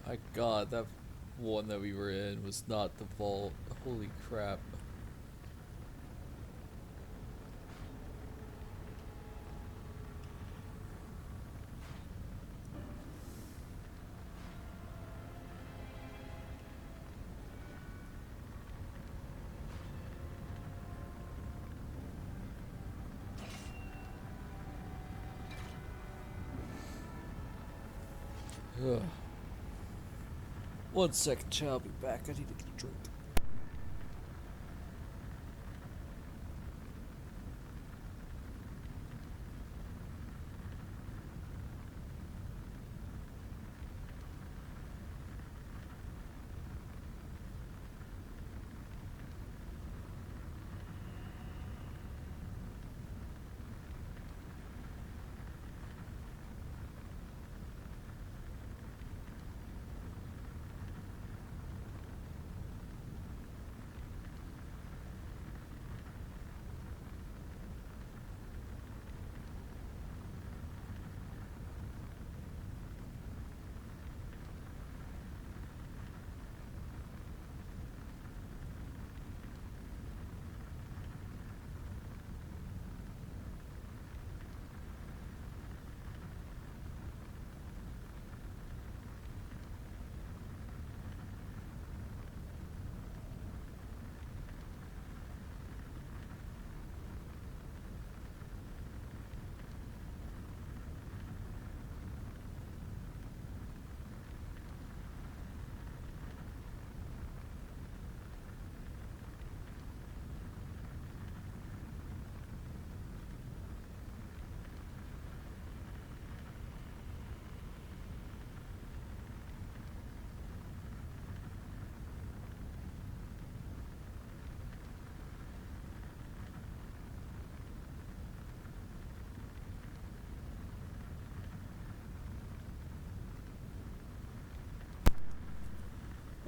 My god, that one that we were in was not the vault. Holy crap. Ugh. 1 second, chat. I'll be back. I need to get a drink.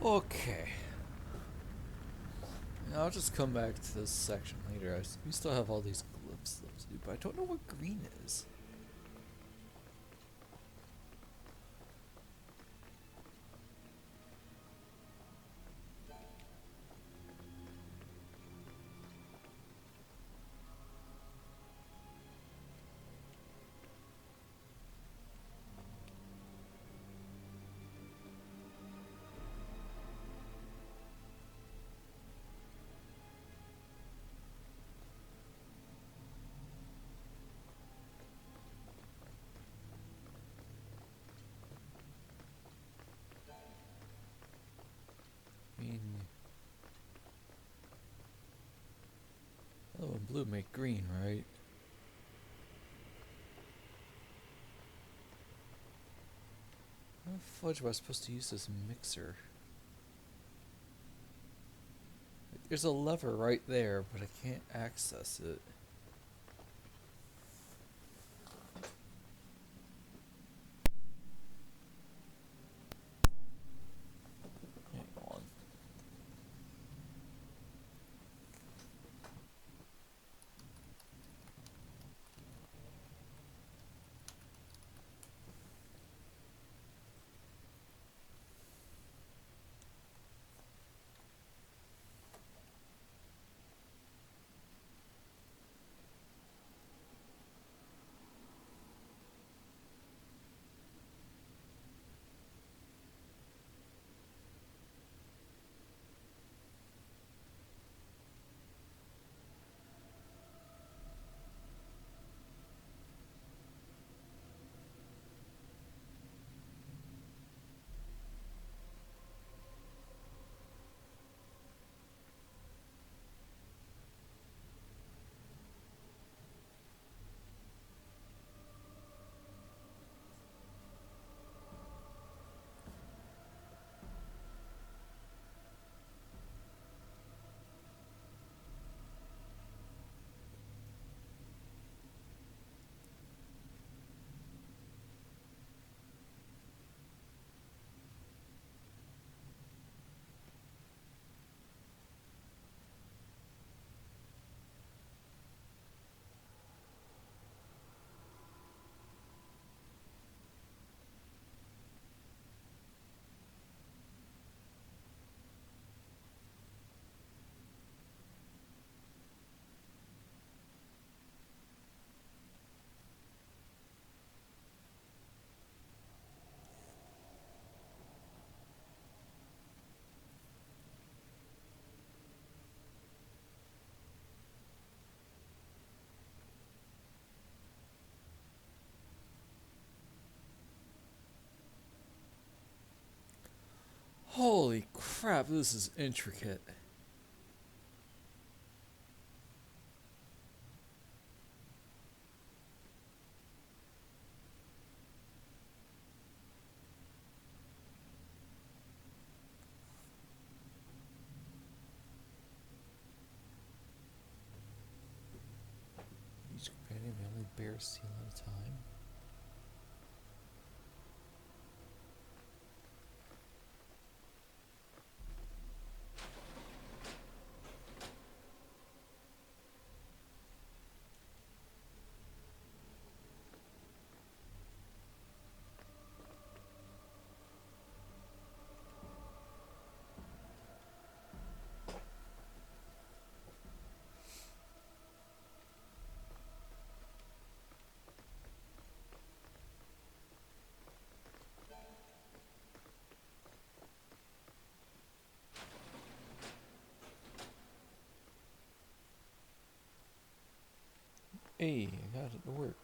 Okay. Now I'll just come back to this section later. We still have all these glyphs to do, but I don't know what green is. Yellow and blue make green, right? How the fudge was I supposed to use this mixer? There's a lever right there, but I can't access it. Hang on. Holy crap, this is intricate. Each companion may only bear a seal at a time. Hey, I got it to work.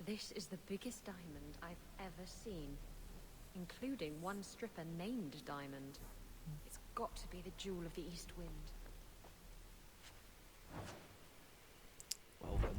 This is the biggest diamond I've ever seen, including one stripper named Diamond. It's got to be the Jewel of the East Wind. Well then.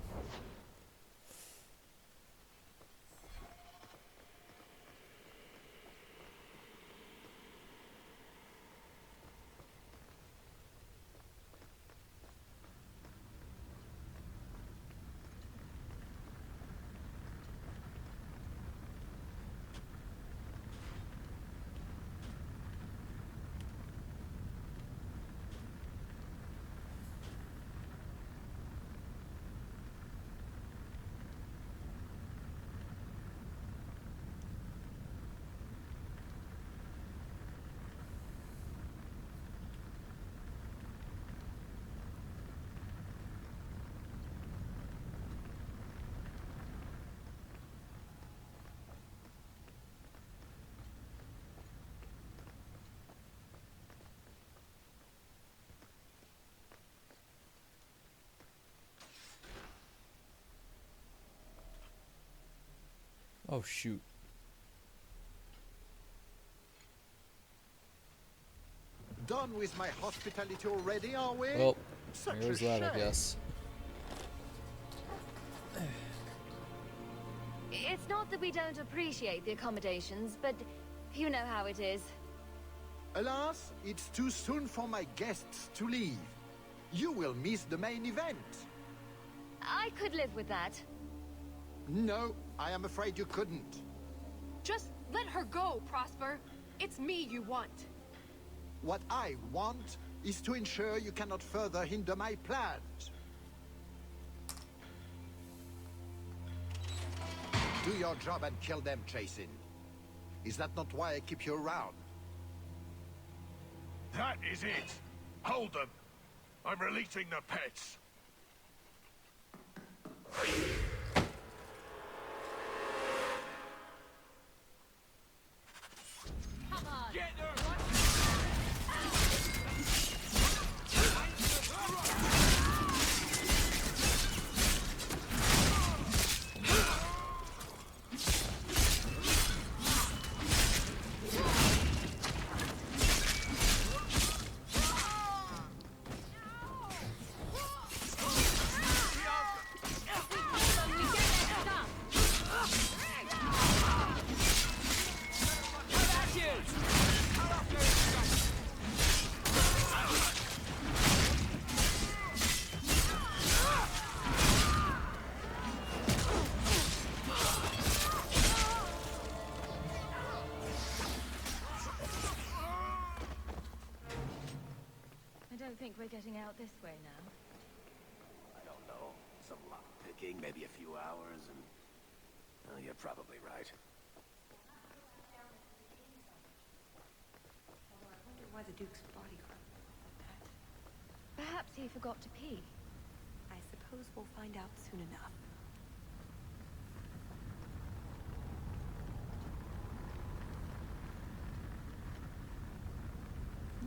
Oh shoot. Done with my hospitality already, are we? Well, Such there's a that, I shame. guess. It's not that we don't appreciate the accommodations, but you know how it is. Alas, it's too soon for my guests to leave. You will miss the main event. I could live with that. No, I am afraid you couldn't. Just let her go, Prosper. It's me you want. What I want is to ensure you cannot further hinder my plans. Do your job and kill them, Jason. Is that not why I keep you around? That is it. Hold them. I'm releasing the pets. Come on. Get her! I don't think we're getting out this way now. I don't know. Some lock picking, maybe a few hours, and... Oh, you're probably right. Although I wonder why the Duke's bodyguard like that. Perhaps he forgot to pee. I suppose we'll find out soon enough.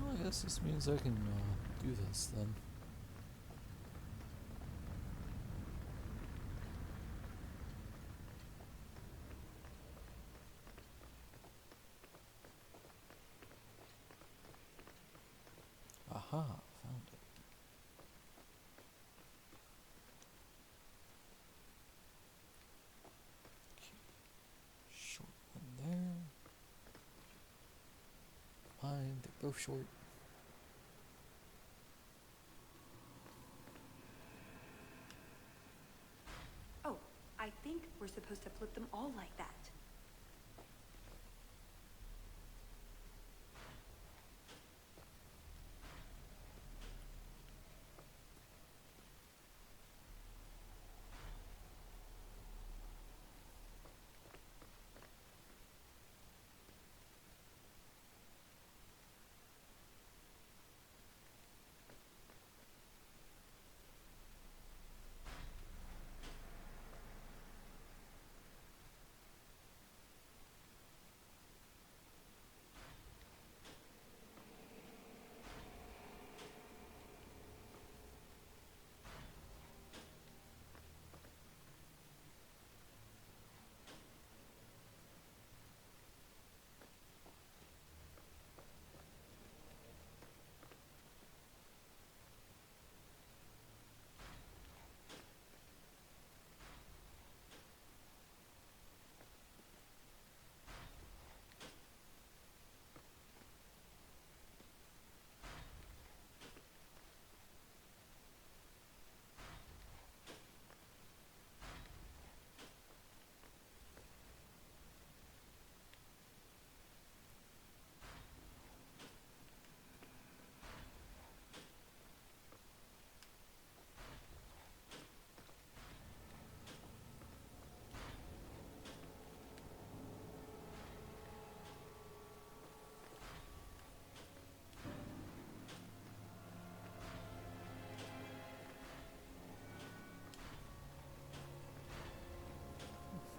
Well, I guess this means I can do this then. go short. Oh, I think we're supposed to flip them all like that.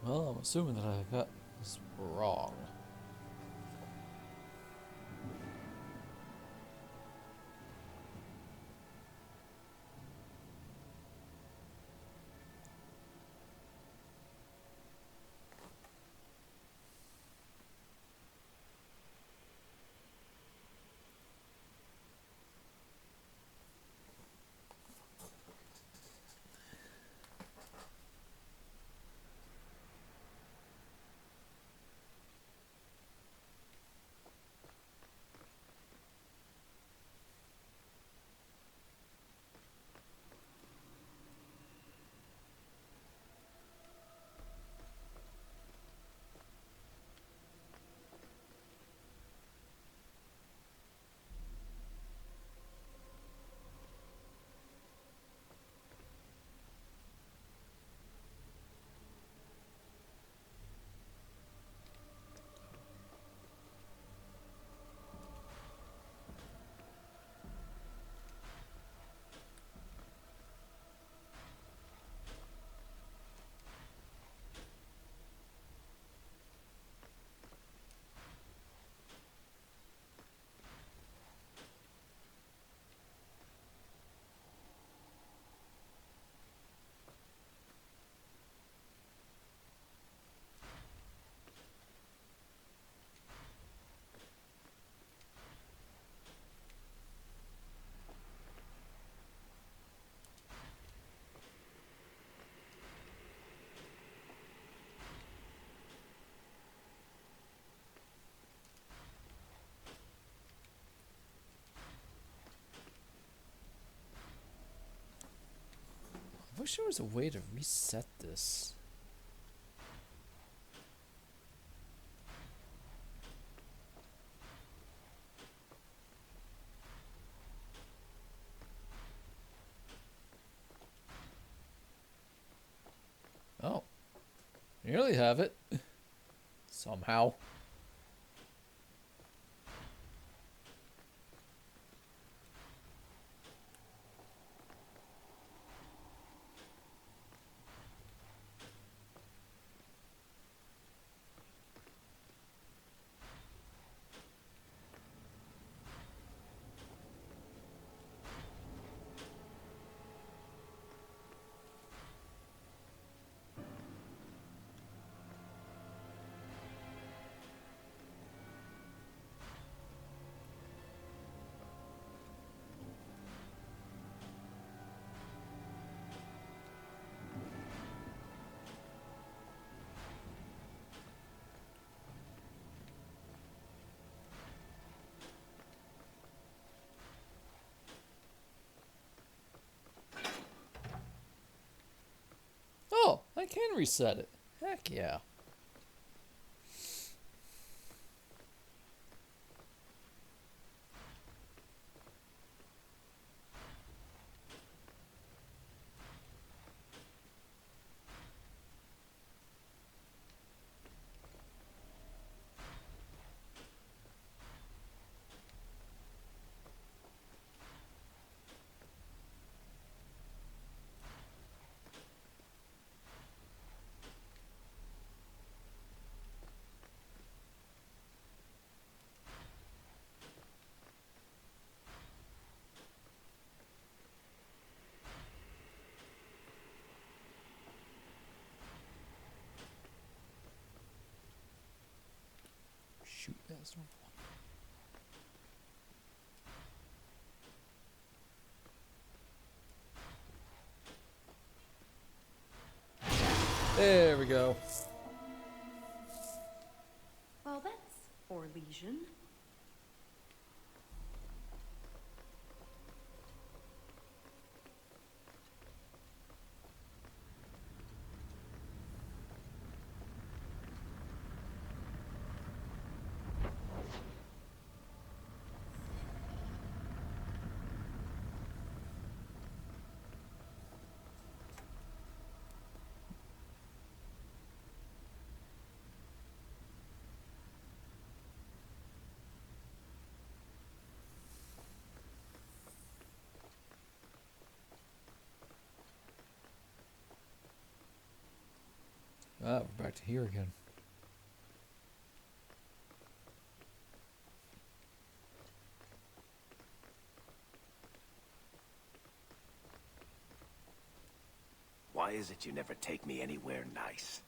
Well, I'm assuming that I got this wrong. I wish there was a way to reset this. Oh. Nearly have it. Somehow. can reset it. Heck yeah. Shoot, that's the one. There we go. Well, that's for lesion. Ah, we're back to here again. Why is it you never take me anywhere nice?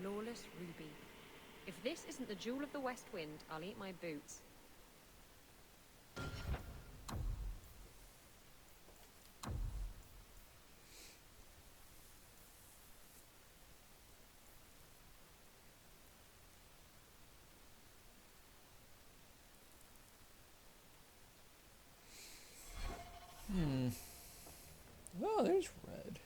Flawless ruby. If this isn't the jewel of the West Wind, I'll eat my boots. Oh, there's red.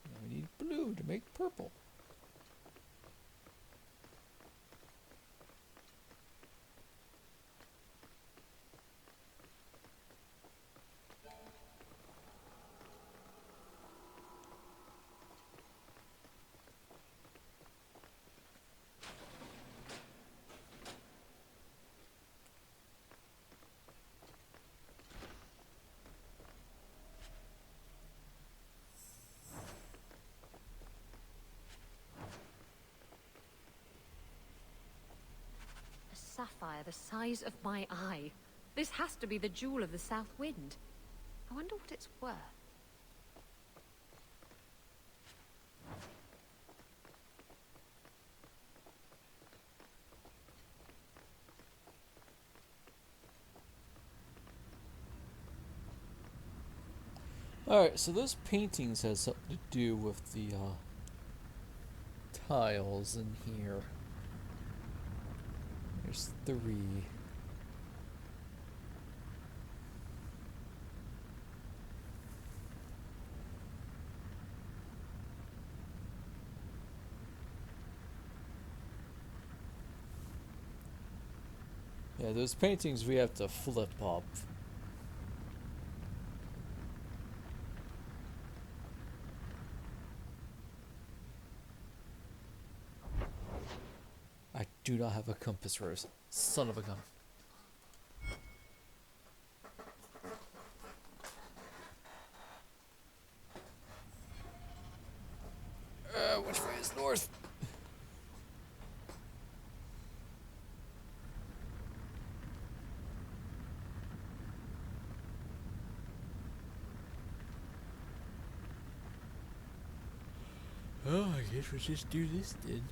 Now we need blue to make purple. A sapphire the size of my eye. This has to be the jewel of the South Wind. I wonder what it's worth. Alright, so those paintings has something to do with the tiles in here. There's 3. Yeah, those paintings we have to flip up. I do not have a compass, Rose. Son of a gun. Which way is north? Oh, I guess we'll just do this then.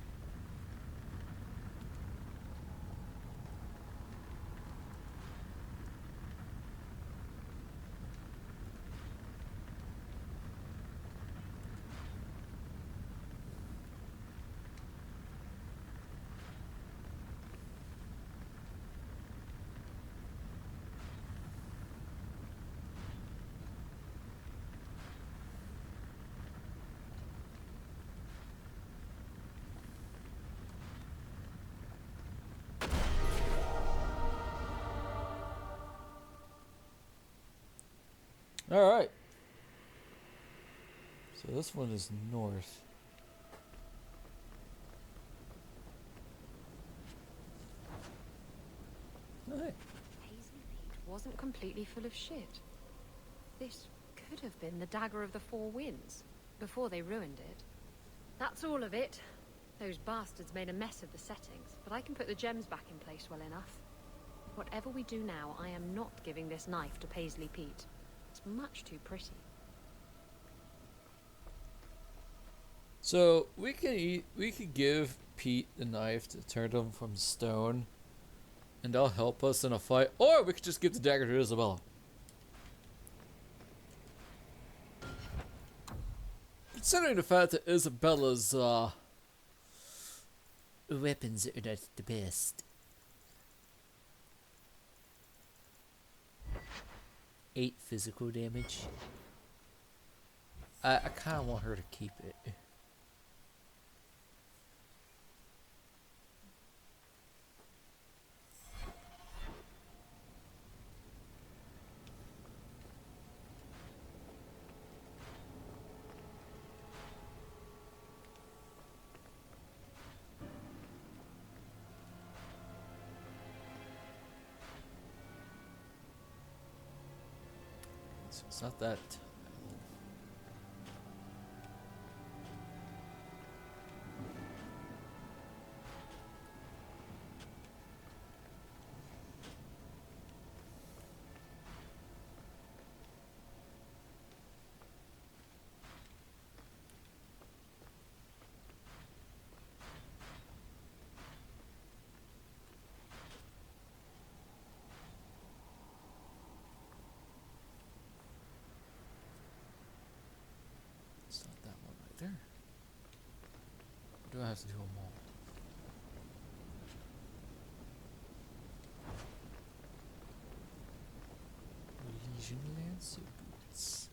Alright. So this one is north. Alright. Paisley Peak wasn't completely full of shit. This could have been the Dagger of the Four Winds, before they ruined it. That's all of it. Those bastards made a mess of the settings, but I can put the gems back in place well enough. Whatever we do now, I am not giving this knife to Paisley Pete. It's much too pretty. So we could give Pete the knife to turn him from stone, and that'll help us in a fight, or we could just give the dagger to Isabella. Considering the fact that Isabella's weapons are not the best. 8 physical damage. I kind of want her to keep it. So it's not that. It's not that one right there. Or do I have to do them all? Legion Lancer boots.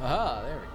Aha, there we go.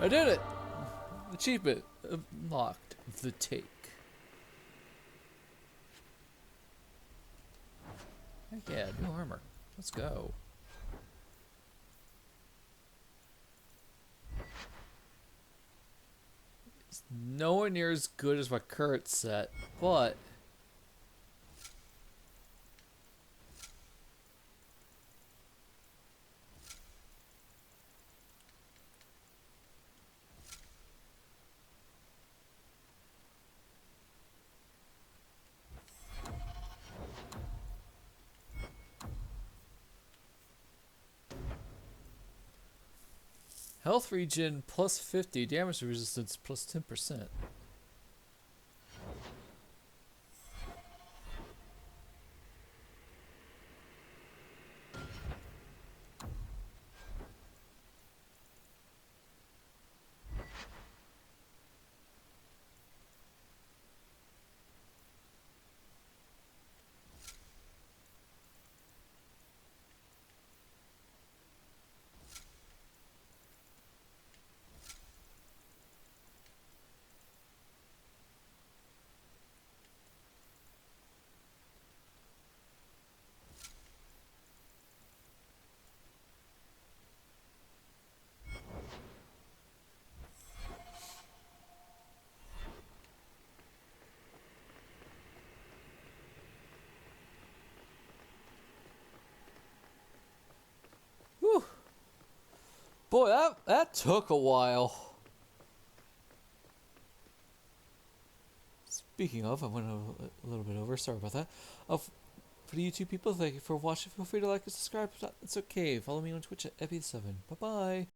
I did it! Achievement unlocked. The take. Heck yeah, new armor. Let's go. It's nowhere near as good as my current set, but health regen plus 50, damage resistance plus 10%. Whew. Boy, that took a while. Speaking of, I went a little bit over. Sorry about that. For the YouTube people, thank you for watching. Feel free to like and subscribe. If not, it's okay. Follow me on Twitch at Epi7. Bye bye.